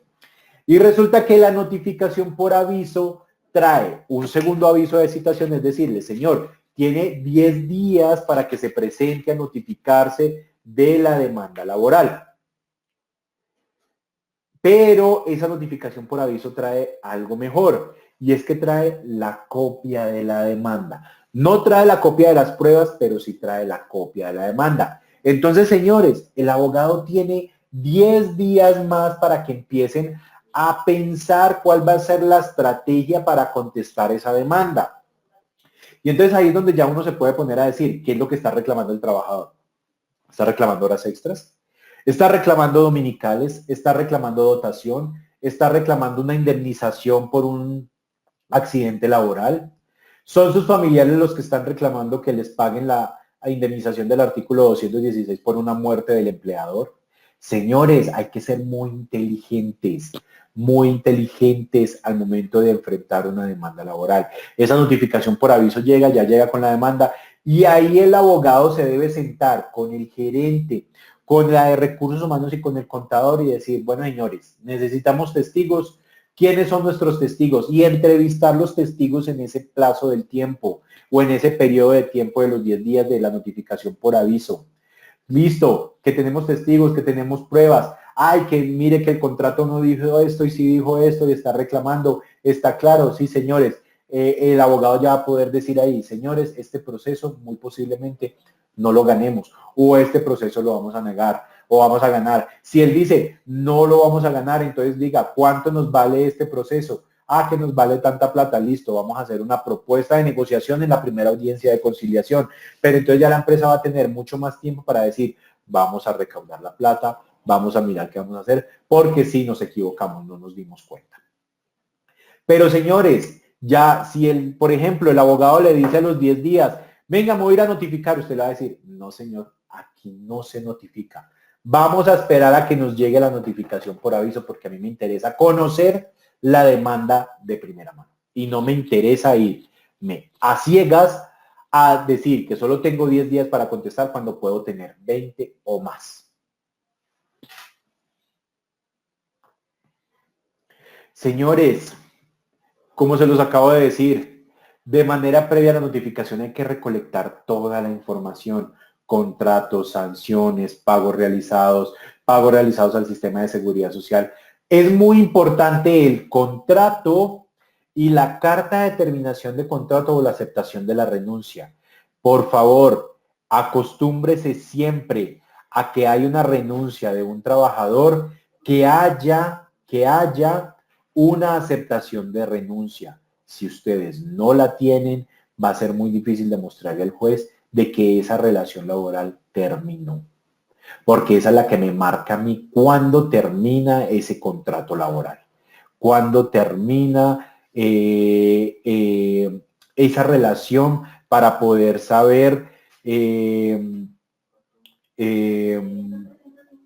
Y resulta que la notificación por aviso trae un segundo aviso de citación, es decirle, señor, tiene 10 días para que se presente a notificarse de la demanda laboral. Pero esa notificación por aviso trae algo mejor, y es que trae la copia de la demanda. No trae la copia de las pruebas, pero sí trae la copia de la demanda. Entonces, señores, el abogado tiene 10 días más para que empiecen a pensar cuál va a ser la estrategia para contestar esa demanda. Y entonces ahí es donde ya uno se puede poner a decir, ¿qué es lo que está reclamando el trabajador? ¿Está reclamando horas extras? ¿Está reclamando dominicales? ¿Está reclamando dotación? ¿Está reclamando una indemnización por un accidente laboral? ¿Son sus familiares los que están reclamando que les paguen la indemnización del artículo 216 por una muerte del empleador? Señores, hay que ser muy inteligentes al momento de enfrentar una demanda laboral. Esa notificación por aviso ya llega con la demanda Y ahí el abogado se debe sentar con el gerente, con la de recursos humanos y con el contador y decir, bueno, señores, necesitamos testigos. ¿Quiénes son nuestros testigos? Y entrevistar los testigos en ese plazo del tiempo o en ese periodo de tiempo de los 10 días de la notificación por aviso. Listo, que tenemos testigos, que tenemos pruebas. Ay, que mire que el contrato no dijo esto y sí dijo esto y está reclamando. Está claro, sí, señores. El abogado ya va a poder decir ahí, señores, este proceso muy posiblemente no lo ganemos o este proceso lo vamos a negar o vamos a ganar. Si él dice no lo vamos a ganar, entonces diga, ¿cuánto nos vale este proceso? Ah, que nos vale tanta plata, listo, vamos a hacer una propuesta de negociación en la primera audiencia de conciliación. Pero entonces ya la empresa va a tener mucho más tiempo para decir, vamos a recaudar la plata, vamos a mirar qué vamos a hacer, porque si nos equivocamos, no nos dimos cuenta. Pero señores, ya si por ejemplo, el abogado le dice a los 10 días, venga, me voy a ir a notificar, usted le va a decir, no señor, aquí no se notifica. Vamos a esperar a que nos llegue la notificación por aviso porque a mí me interesa conocer la demanda de primera mano. Y no me interesa irme a ciegas a decir que solo tengo 10 días para contestar cuando puedo tener 20 o más. Señores, como se los acabo de decir, de manera previa a la notificación hay que recolectar toda la información, contratos, sanciones, pagos realizados al sistema de seguridad social. Es muy importante el contrato y la carta de terminación de contrato o la aceptación de la renuncia. Por favor, acostúmbrese siempre a que hay una renuncia de un trabajador, que haya una aceptación de renuncia. Si ustedes no la tienen, va a ser muy difícil demostrarle al juez de que esa relación laboral terminó. Porque esa es la que me marca a mí cuándo termina ese contrato laboral. Cuándo termina esa relación para poder saber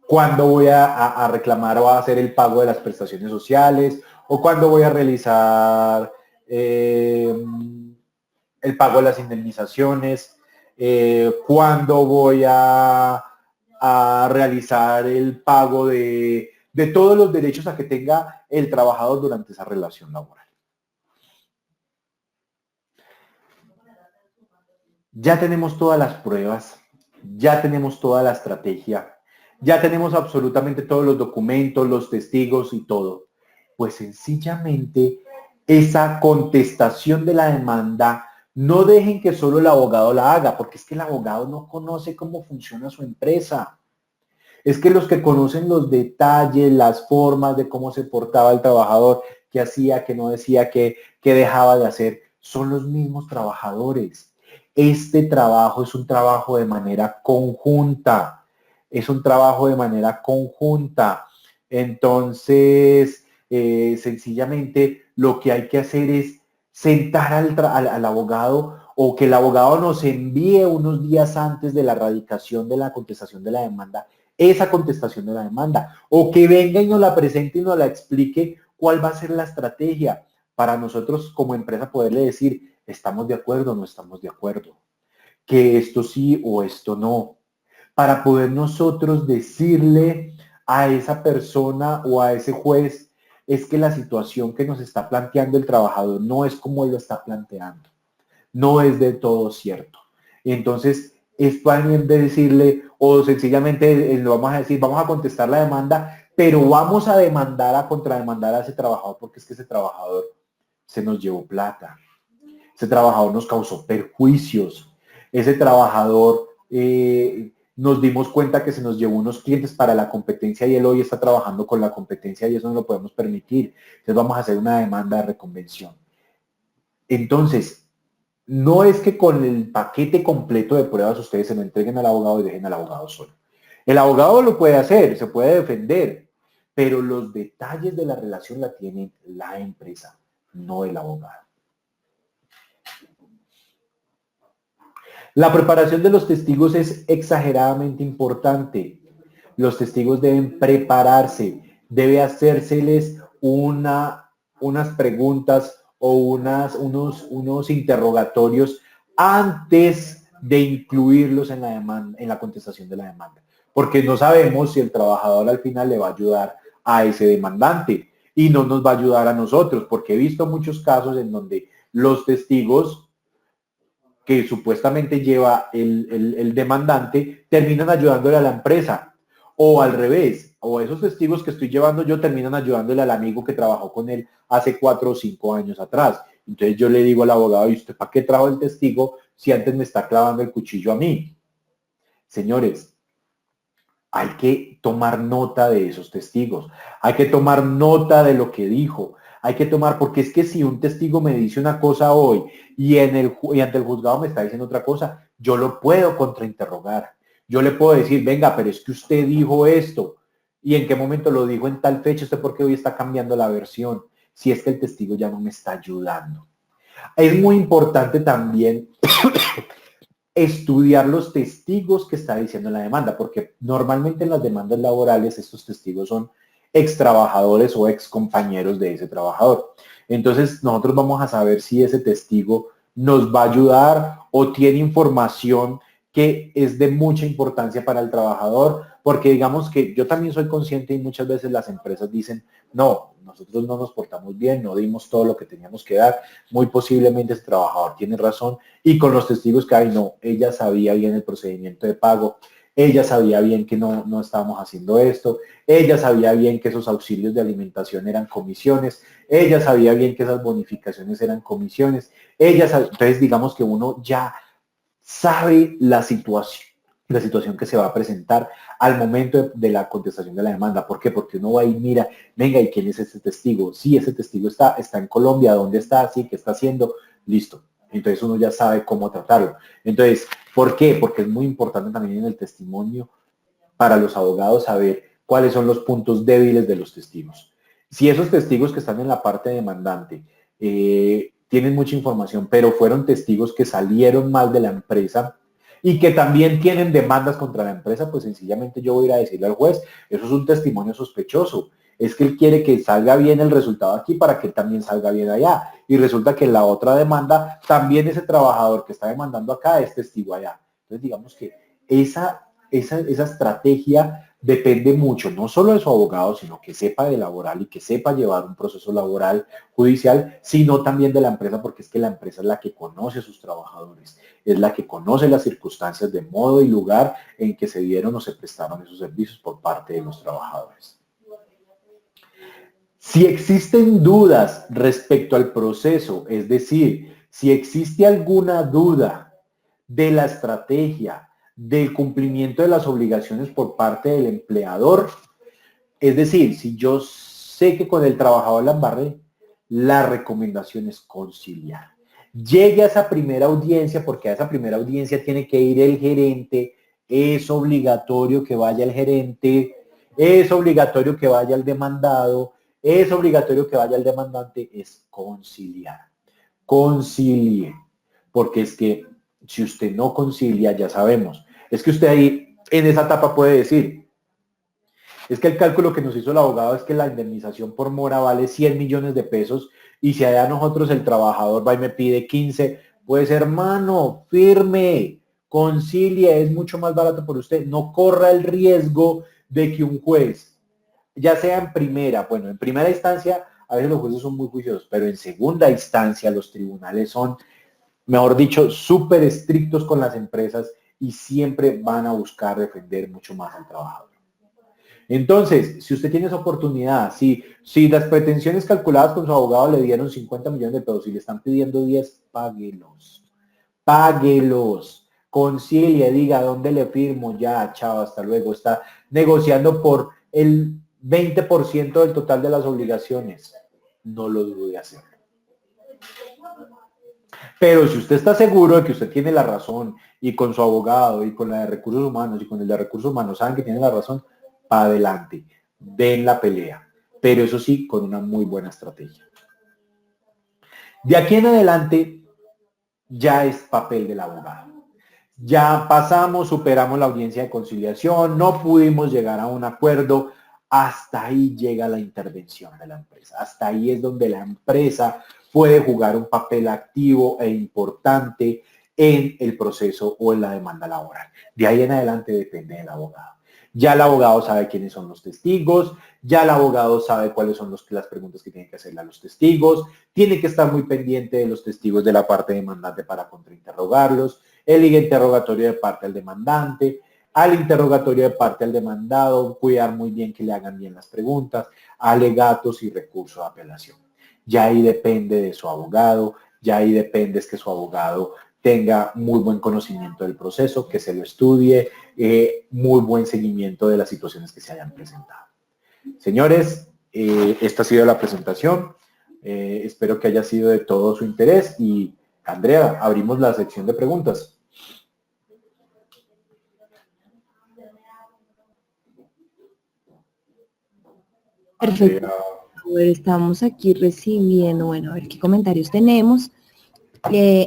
cuándo voy a reclamar o a hacer el pago de las prestaciones sociales o cuándo voy a realizar el pago de las indemnizaciones, cuándo voy a realizar el pago de todos los derechos a que tenga el trabajador durante esa relación laboral. Ya tenemos todas las pruebas, ya tenemos toda la estrategia, ya tenemos absolutamente todos los documentos, los testigos y todo. Pues sencillamente esa contestación de la demanda, no dejen que solo el abogado la haga, porque es que el abogado no conoce cómo funciona su empresa. Es que los que conocen los detalles, las formas de cómo se portaba el trabajador, qué hacía, qué no decía, qué dejaba de hacer, son los mismos trabajadores. Este trabajo es un trabajo de manera conjunta. Es un trabajo de manera conjunta. Entonces, sencillamente lo que hay que hacer es sentar al abogado o que el abogado nos envíe unos días antes de la radicación de la contestación de la demanda esa contestación de la demanda o que venga y nos la presente y nos la explique cuál va a ser la estrategia para nosotros como empresa poderle decir estamos de acuerdo o no estamos de acuerdo, que esto sí o esto no, para poder nosotros decirle a esa persona o a ese juez es que la situación que nos está planteando el trabajador no es como él lo está planteando, no es de todo cierto. Entonces, es también de decirle, o sencillamente lo vamos a decir, vamos a contestar la demanda, pero vamos a demandar, a contrademandar a ese trabajador, porque es que ese trabajador se nos llevó plata, ese trabajador nos causó perjuicios, ese trabajador nos dimos cuenta que se nos llevó unos clientes para la competencia y él hoy está trabajando con la competencia y eso no lo podemos permitir. Entonces vamos a hacer una demanda de reconvención. Entonces, no es que con el paquete completo de pruebas ustedes se lo entreguen al abogado y dejen al abogado solo. El abogado lo puede hacer, se puede defender, pero los detalles de la relación la tiene la empresa, no el abogado. La preparación de los testigos es exageradamente importante. Los testigos deben prepararse, debe hacérseles unas preguntas o unos interrogatorios antes de incluirlos en la demanda, en la contestación de la demanda. Porque no sabemos si el trabajador al final le va a ayudar a ese demandante y no nos va a ayudar a nosotros, porque he visto muchos casos en donde los testigos que supuestamente lleva el demandante terminan ayudándole a la empresa, o al revés, o esos testigos que estoy llevando yo terminan ayudándole al amigo que trabajó con él hace 4 o 5 años atrás. Entonces yo le digo al abogado, ¿y usted para qué trajo el testigo si antes me está clavando el cuchillo a mí? Señores, hay que tomar nota de esos testigos, hay que tomar nota de lo que dijo, hay que tomar, porque es que si un testigo me dice una cosa hoy y ante el juzgado me está diciendo otra cosa, yo lo puedo contrainterrogar. Yo le puedo decir, venga, pero es que usted dijo esto, y en qué momento lo dijo en tal fecha, usted por qué hoy está cambiando la versión, si es que el testigo ya no me está ayudando. Es muy importante también estudiar los testigos que está diciendo la demanda, porque normalmente en las demandas laborales estos testigos son ex trabajadores o ex compañeros de ese trabajador. Entonces nosotros vamos a saber si ese testigo nos va a ayudar o tiene información que es de mucha importancia para el trabajador, porque digamos que yo también soy consciente y muchas veces las empresas dicen, no, nosotros no nos portamos bien, no dimos todo lo que teníamos que dar, muy posiblemente ese trabajador tiene razón, y con los testigos que hay, no, ella sabía bien el procedimiento de pago, ella sabía bien que no estábamos haciendo esto, ella sabía bien que esos auxilios de alimentación eran comisiones, ella sabía bien que esas bonificaciones eran comisiones, entonces digamos que uno ya sabe la situación que se va a presentar al momento de la contestación de la demanda. ¿Por qué? Porque uno va y mira, venga, ¿y quién es ese testigo? Sí, ese testigo está en Colombia, ¿dónde está? Sí, ¿qué está haciendo? Listo. Entonces uno ya sabe cómo tratarlo. Entonces, ¿por qué? Porque es muy importante también en el testimonio para los abogados saber cuáles son los puntos débiles de los testigos. Si esos testigos que están en la parte demandante tienen mucha información, pero fueron testigos que salieron mal de la empresa y que también tienen demandas contra la empresa, pues sencillamente yo voy a ir a decirle al juez, eso es un testimonio sospechoso. Es que él quiere que salga bien el resultado aquí para que él también salga bien allá. Y resulta que en la otra demanda, también ese trabajador que está demandando acá es testigo allá. Entonces digamos que esa estrategia depende mucho, no solo de su abogado, sino que sepa de laboral y que sepa llevar un proceso laboral judicial, sino también de la empresa, porque es que la empresa es la que conoce a sus trabajadores, es la que conoce las circunstancias de modo y lugar en que se dieron o se prestaron esos servicios por parte de los trabajadores. Si existen dudas respecto al proceso, es decir, si existe alguna duda de la estrategia, del cumplimiento de las obligaciones por parte del empleador, es decir, si yo sé que con el trabajador la embarré, la recomendación es conciliar. Llegue a esa primera audiencia, porque a esa primera audiencia tiene que ir el gerente, es obligatorio que vaya el gerente, es obligatorio que vaya el demandado, es obligatorio que vaya el demandante, es conciliar. Concilie, porque es que si usted no concilia, ya sabemos, es que usted ahí en esa etapa puede decir, es que el cálculo que nos hizo el abogado es que la indemnización por mora vale 100 millones de pesos y si allá nosotros el trabajador va y me pide 15, pues hermano, firme, concilie, es mucho más barato por usted, no corra el riesgo de que un juez, ya sea en primera, bueno, en primera instancia a veces los jueces son muy juiciosos, pero en segunda instancia los tribunales son, mejor dicho, súper estrictos con las empresas y siempre van a buscar defender mucho más al trabajador. Entonces, si usted tiene esa oportunidad, si las pretensiones calculadas con su abogado le dieron 50 millones de pesos y le están pidiendo 10, páguelos. Páguelos. Concilie, diga dónde le firmo, ya, chao, hasta luego. Está negociando por el 20% del total de las obligaciones. No lo dude hacer. Pero si usted está seguro de que usted tiene la razón y con su abogado y con la de recursos humanos y con el de recursos humanos saben que tiene la razón, para adelante, den la pelea. Pero eso sí, con una muy buena estrategia. De aquí en adelante ya es papel del abogado. Ya pasamos, superamos la audiencia de conciliación, no pudimos llegar a un acuerdo, hasta ahí llega la intervención de la empresa. Hasta ahí es donde la empresa puede jugar un papel activo e importante en el proceso o en la demanda laboral. De ahí en adelante depende del abogado. Ya el abogado sabe quiénes son los testigos, ya el abogado sabe cuáles son las preguntas que tiene que hacerle a los testigos, tiene que estar muy pendiente de los testigos de la parte demandante para contrainterrogarlos, el interrogatorio de parte al demandante, al interrogatorio de parte al demandado, cuidar muy bien que le hagan bien las preguntas, alegatos y recurso de apelación. Ya ahí depende de su abogado, ya ahí depende es que su abogado tenga muy buen conocimiento del proceso, que se lo estudie, muy buen seguimiento de las situaciones que se hayan presentado. Señores, esta ha sido la presentación. Espero que haya sido de todo su interés y, Andrea, abrimos la sección de preguntas. Perfecto. Estamos aquí recibiendo, bueno, a ver qué comentarios tenemos.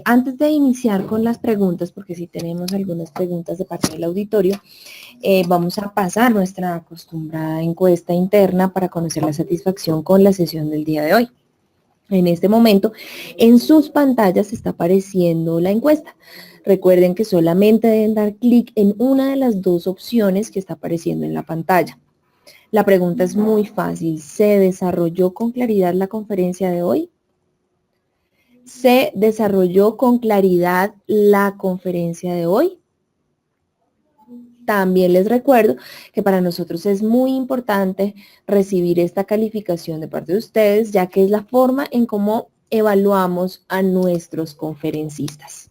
Antes de iniciar con las preguntas, porque sí tenemos algunas preguntas de parte del auditorio, vamos a pasar nuestra acostumbrada encuesta interna para conocer la satisfacción con la sesión del día de hoy. En este momento, en sus pantallas está apareciendo la encuesta. Recuerden que solamente deben dar clic en una de las dos opciones que está apareciendo en la pantalla. La pregunta es muy fácil. ¿Se desarrolló con claridad la conferencia de hoy? ¿Se desarrolló con claridad la conferencia de hoy? También les recuerdo que para nosotros es muy importante recibir esta calificación de parte de ustedes, ya que es la forma en cómo evaluamos a nuestros conferencistas.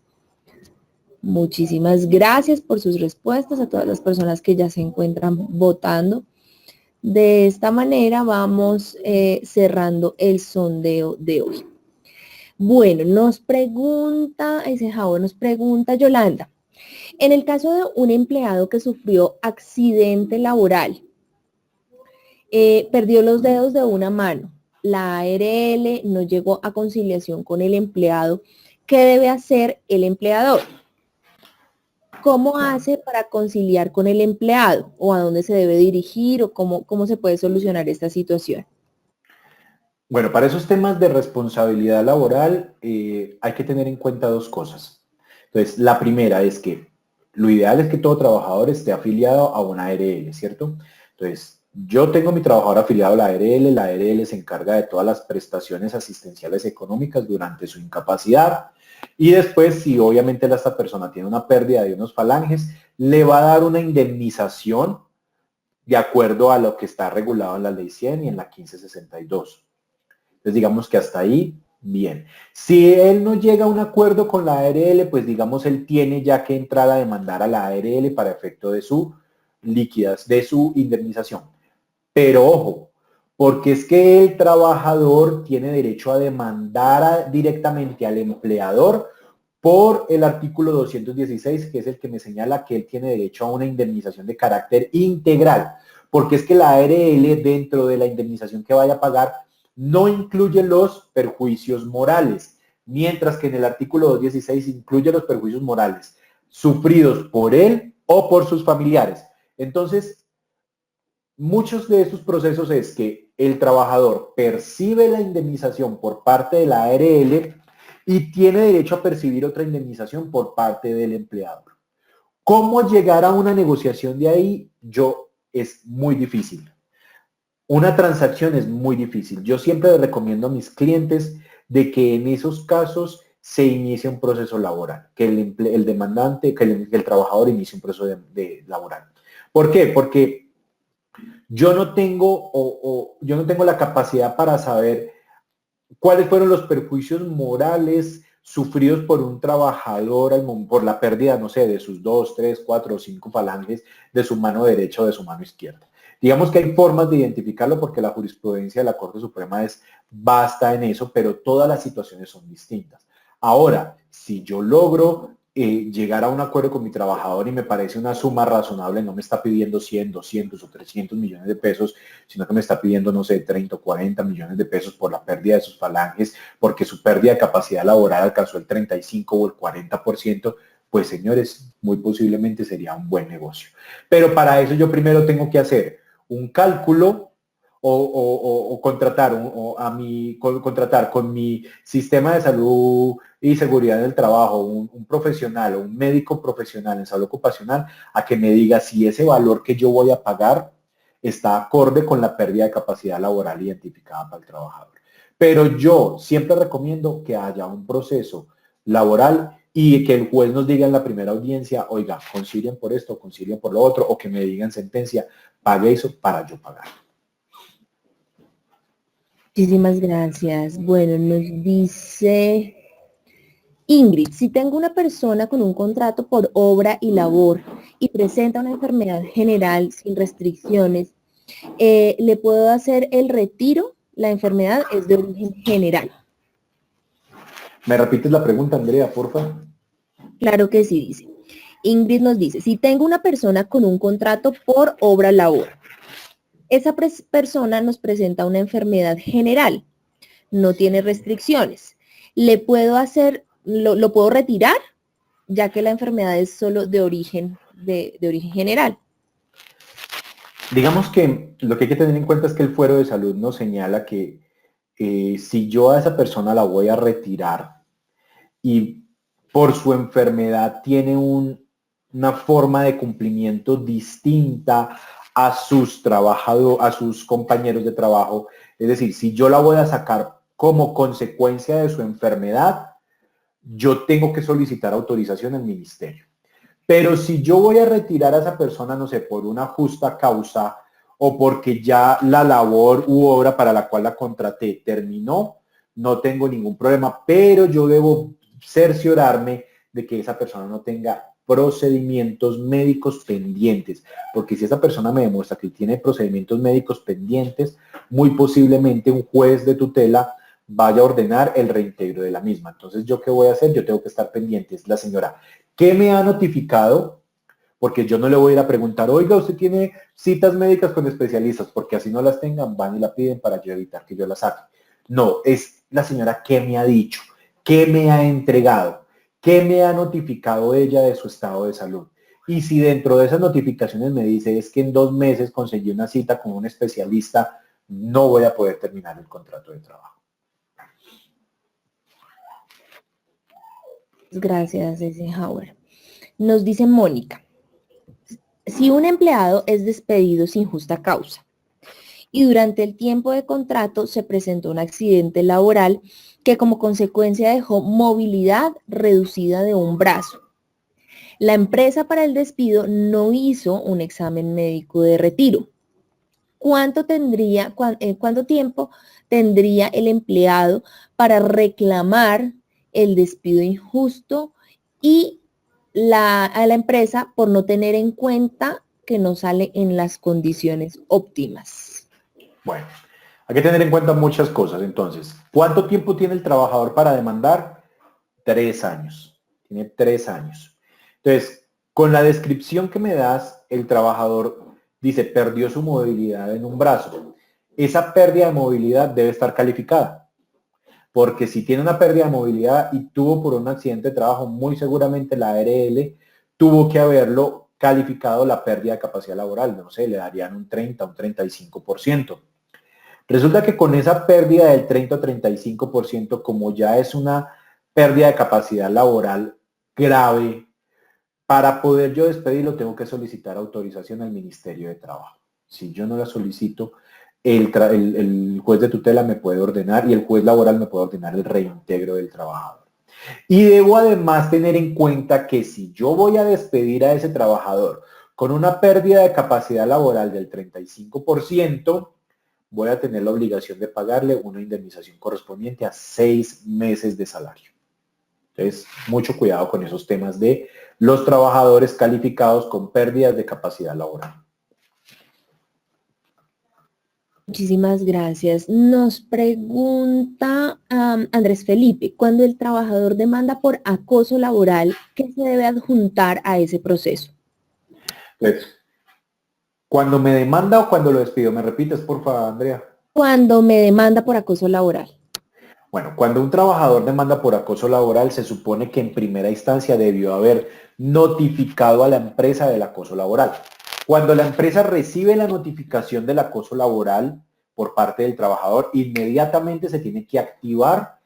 Muchísimas gracias por sus respuestas a todas las personas que ya se encuentran votando. De esta manera vamos cerrando el sondeo de hoy. Bueno, nos pregunta Yolanda, en el caso de un empleado que sufrió accidente laboral, perdió los dedos de una mano, la ARL no llegó a conciliación con el empleado, ¿qué debe hacer el empleador? ¿Cómo hace para conciliar con el empleado? ¿O a dónde se debe dirigir? ¿O cómo se puede solucionar esta situación? Bueno, para esos temas de responsabilidad laboral hay que tener en cuenta dos cosas. Entonces, la primera es que lo ideal es que todo trabajador esté afiliado a una ARL, ¿cierto? Entonces, yo tengo mi trabajador afiliado a la ARL se encarga de todas las prestaciones asistenciales económicas durante su incapacidad y después, si obviamente esta persona tiene una pérdida de unos falanges, le va a dar una indemnización de acuerdo a lo que está regulado en la Ley 100 y en la 1562. Entonces digamos que hasta ahí, bien. Si él no llega a un acuerdo con la ARL, pues digamos él tiene ya que entrar a demandar a la ARL para efecto de su de su indemnización. Pero ojo, porque es que el trabajador tiene derecho a demandar directamente al empleador por el artículo 216, que es el que me señala que él tiene derecho a una indemnización de carácter integral. Porque es que la ARL, dentro de la indemnización que vaya a pagar, no incluye los perjuicios morales, mientras que en el artículo 216 incluye los perjuicios morales sufridos por él o por sus familiares. Entonces, muchos de estos procesos es que el trabajador percibe la indemnización por parte de la ARL y tiene derecho a percibir otra indemnización por parte del empleador. ¿Cómo llegar a una negociación de ahí? Es muy difícil. Una transacción es muy difícil. Yo siempre les recomiendo a mis clientes de que en esos casos se inicie un proceso laboral, que el demandante, que el trabajador inicie un proceso laboral. ¿Por qué? Porque yo no tengo yo no tengo la capacidad para saber cuáles fueron los perjuicios morales sufridos por un trabajador por la pérdida, no sé, de sus 2, 3, 4 o 5 falanges de su mano derecha o de su mano izquierda. Digamos que hay formas de identificarlo porque la jurisprudencia de la Corte Suprema es vasta en eso, pero todas las situaciones son distintas. Ahora, si yo logro llegar a un acuerdo con mi trabajador y me parece una suma razonable, no me está pidiendo 100, 200 o 300 millones de pesos, sino que me está pidiendo, no sé, 30 o 40 millones de pesos por la pérdida de sus falanges, porque su pérdida de capacidad laboral alcanzó el 35 o el 40%, pues señores, muy posiblemente sería un buen negocio. Pero para eso yo primero tengo que hacer un cálculo, o contratar, contratar con mi sistema de salud y seguridad del trabajo un profesional o un médico profesional en salud ocupacional a que me diga si ese valor que yo voy a pagar está acorde con la pérdida de capacidad laboral identificada para el trabajador. Pero yo siempre recomiendo que haya un proceso laboral y que el juez nos diga en la primera audiencia, oiga, concilien por esto, concilien por lo otro, o que me digan sentencia, pague eso para yo pagar. Muchísimas gracias. Bueno, nos dice Ingrid, si tengo una persona con un contrato por obra y labor y presenta una enfermedad general sin restricciones, ¿le puedo hacer el retiro? La enfermedad es de origen general. ¿Me repites la pregunta, Andrea, por favor? Claro que sí, dice. Ingrid nos dice, si tengo una persona con un contrato por obra-labor, esa persona nos presenta una enfermedad general, no tiene restricciones. ¿Le puedo hacer, lo puedo retirar, ya que la enfermedad es solo de origen general? Digamos que lo que hay que tener en cuenta es que el fuero de salud nos señala que si yo a esa persona la voy a retirar y por su enfermedad tiene una forma de cumplimiento distinta a sus trabajadores, a sus compañeros de trabajo, es decir, si yo la voy a sacar como consecuencia de su enfermedad, yo tengo que solicitar autorización al ministerio. Pero si yo voy a retirar a esa persona, no sé, por una justa causa o porque ya la labor u obra para la cual la contraté terminó, no tengo ningún problema, pero yo debo cerciorarme de que esa persona no tenga procedimientos médicos pendientes, porque si esa persona me demuestra que tiene procedimientos médicos pendientes, muy posiblemente un juez de tutela vaya a ordenar el reintegro de la misma. Entonces, ¿yo qué voy a hacer? Yo tengo que estar pendiente. Es la señora, ¿qué me ha notificado? Porque yo no le voy a ir a preguntar, oiga, usted tiene citas médicas con especialistas, porque así no las tengan, van y la piden para yo evitar que yo la saque. No, es la señora qué me ha dicho, qué me ha entregado, qué me ha notificado ella de su estado de salud. Y si dentro de esas notificaciones me dice es que en 2 meses conseguí una cita con un especialista, no voy a poder terminar el contrato de trabajo. Gracias, Eisenhower. Nos dice Mónica, si un empleado es despedido sin justa causa y durante el tiempo de contrato se presentó un accidente laboral que como consecuencia dejó movilidad reducida de un brazo, la empresa para el despido no hizo un examen médico de retiro. ¿Cuánto tiempo tendría el empleado para reclamar el despido injusto y a la empresa por no tener en cuenta que no sale en las condiciones óptimas? Bueno, hay que tener en cuenta muchas cosas. Entonces, ¿cuánto tiempo tiene el trabajador para demandar? 3 años. Tiene 3 años. Entonces, con la descripción que me das, el trabajador dice, perdió su movilidad en un brazo. Esa pérdida de movilidad debe estar calificada. Porque si tiene una pérdida de movilidad y tuvo por un accidente de trabajo, muy seguramente la ARL tuvo que haberlo calificado la pérdida de capacidad laboral. No sé, le darían un 30, un 35%. Resulta que con esa pérdida del 30 o 35%, como ya es una pérdida de capacidad laboral grave, para poder yo despedirlo tengo que solicitar autorización al Ministerio de Trabajo. Si yo no la solicito, el juez de tutela me puede ordenar y el juez laboral me puede ordenar el reintegro del trabajador. Y debo además tener en cuenta que si yo voy a despedir a ese trabajador con una pérdida de capacidad laboral del 35%, voy a tener la obligación de pagarle una indemnización correspondiente a 6 meses de salario. Entonces, mucho cuidado con esos temas de los trabajadores calificados con pérdidas de capacidad laboral. Muchísimas gracias. Nos pregunta Andrés Felipe, cuando el trabajador demanda por acoso laboral, ¿qué se debe adjuntar a ese proceso? Entonces, ¿cuando me demanda o cuando lo despido? ¿Me repites, por favor, Andrea? Cuando me demanda por acoso laboral. Bueno, cuando un trabajador demanda por acoso laboral, se supone que en primera instancia debió haber notificado a la empresa del acoso laboral. Cuando la empresa recibe la notificación del acoso laboral, por parte del trabajador, inmediatamente se tiene que activar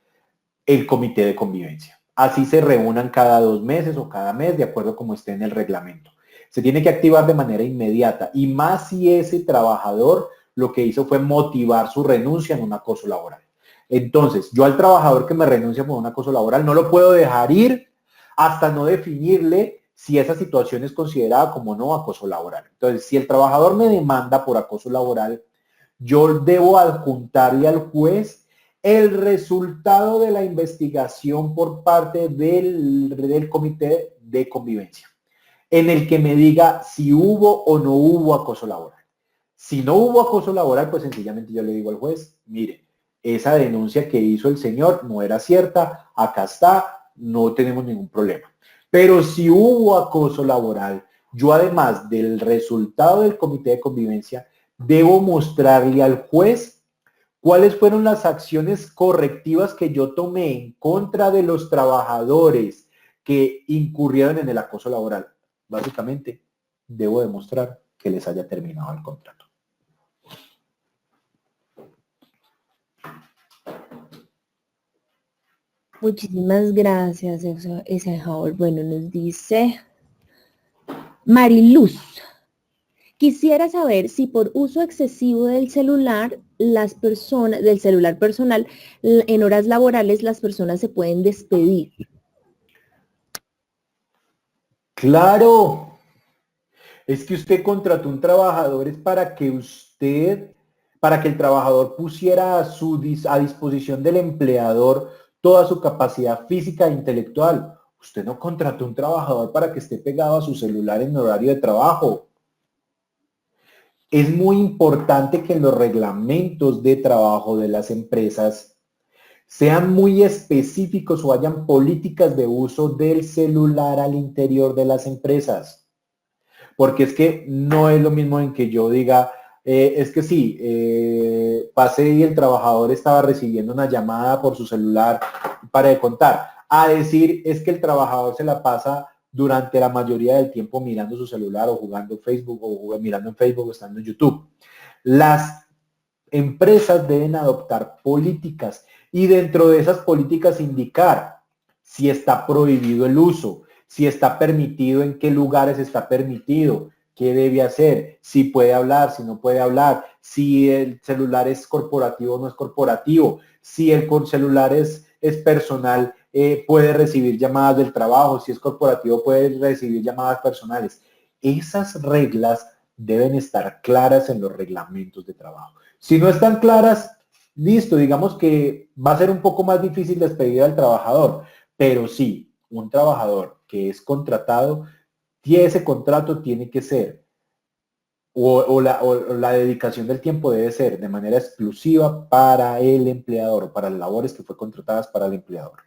el comité de convivencia. Así se reúnan cada 2 meses o cada mes, de acuerdo como esté en el reglamento. Se tiene que activar de manera inmediata, y más si ese trabajador lo que hizo fue motivar su renuncia en un acoso laboral. Entonces, yo al trabajador que me renuncia por un acoso laboral no lo puedo dejar ir hasta no definirle si esa situación es considerada como no acoso laboral. Entonces, si el trabajador me demanda por acoso laboral, yo debo adjuntarle al juez el resultado de la investigación por parte del comité de convivencia, en el que me diga si hubo o no hubo acoso laboral. Si no hubo acoso laboral, pues sencillamente yo le digo al juez, mire, esa denuncia que hizo el señor no era cierta, acá está, no tenemos ningún problema. Pero si hubo acoso laboral, yo además del resultado del comité de convivencia, debo mostrarle al juez cuáles fueron las acciones correctivas que yo tomé en contra de los trabajadores que incurrieron en el acoso laboral. Básicamente, debo demostrar que les haya terminado el contrato. Muchísimas gracias, Eisenhower. Bueno, nos dice Mariluz. Quisiera saber si por uso excesivo del celular, del celular personal, en horas laborales las personas se pueden despedir. Claro, es que usted contrató un trabajador es para que el trabajador pusiera a disposición del empleador toda su capacidad física e intelectual. Usted no contrató un trabajador para que esté pegado a su celular en horario de trabajo. Es muy importante que en los reglamentos de trabajo de las empresas sean muy específicos o hayan políticas de uso del celular al interior de las empresas. Porque es que no es lo mismo en que yo diga, es que sí, pasé y el trabajador estaba recibiendo una llamada por su celular para de contar, a decir es que el trabajador se la pasa durante la mayoría del tiempo mirando su celular o jugando Facebook o mirando en Facebook o estando en YouTube. Las empresas deben adoptar políticas y dentro de esas políticas indicar si está prohibido el uso, si está permitido, en qué lugares está permitido, qué debe hacer, si puede hablar, si no puede hablar, si el celular es corporativo o no es corporativo, si el celular es personal, puede recibir llamadas del trabajo, si es corporativo puede recibir llamadas personales. Esas reglas deben estar claras en los reglamentos de trabajo. Si no están claras, listo, digamos que va a ser un poco más difícil despedir al trabajador, pero sí, un trabajador que es contratado, ese contrato tiene que ser, o la dedicación del tiempo debe ser de manera exclusiva para el empleador o para las labores que fue contratadas para el empleador.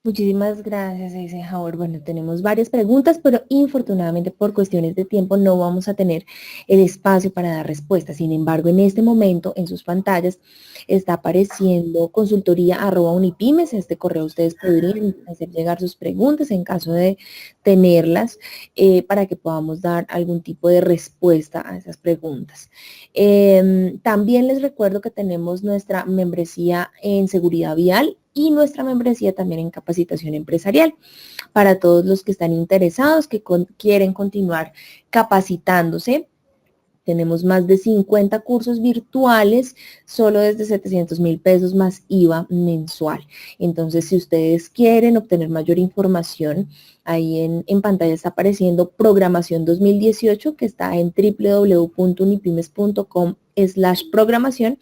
Muchísimas gracias, Eisenhower. Bueno, tenemos varias preguntas, pero infortunadamente por cuestiones de tiempo no vamos a tener el espacio para dar respuestas. Sin embargo, en este momento en sus pantallas está apareciendo consultoría@unipymes. Este correo ustedes podrían hacer llegar sus preguntas en caso de tenerlas para que podamos dar algún tipo de respuesta a esas preguntas. También les recuerdo que tenemos nuestra membresía en seguridad vial y nuestra membresía también en capacitación empresarial. Para todos los que están interesados, que quieren continuar capacitándose, tenemos más de 50 cursos virtuales, solo desde 700,000 pesos más IVA mensual. Entonces, si ustedes quieren obtener mayor información, ahí en pantalla está apareciendo Programación 2018, que está en www.unipymes.com/programación.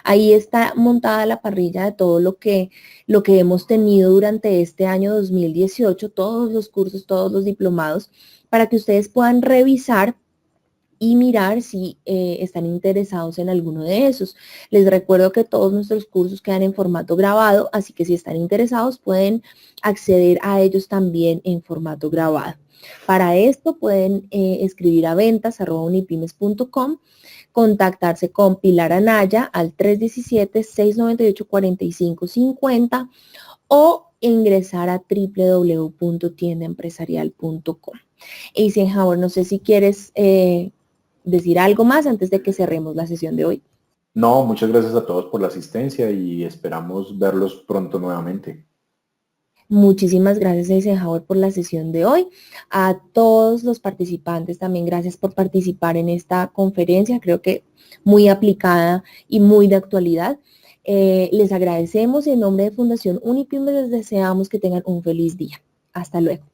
Ahí está montada la parrilla de todo lo que hemos tenido durante este año 2018, todos los cursos, todos los diplomados, para que ustedes puedan revisar y mirar si están interesados en alguno de esos. Les recuerdo que todos nuestros cursos quedan en formato grabado, así que si están interesados pueden acceder a ellos también en formato grabado. Para esto pueden escribir a ventas@unipymes.com, contactarse con Pilar Anaya al 317-698-4550 o ingresar a www.tiendaempresarial.com. Eisenhower, no sé si quieres decir algo más antes de que cerremos la sesión de hoy? No, muchas gracias a todos por la asistencia y esperamos verlos pronto nuevamente. Muchísimas gracias, Eisenhower, por la sesión de hoy. A todos los participantes también gracias por participar en esta conferencia, creo que muy aplicada y muy de actualidad. Les agradecemos y en nombre de Fundación Unipymes les deseamos que tengan un feliz día. Hasta luego.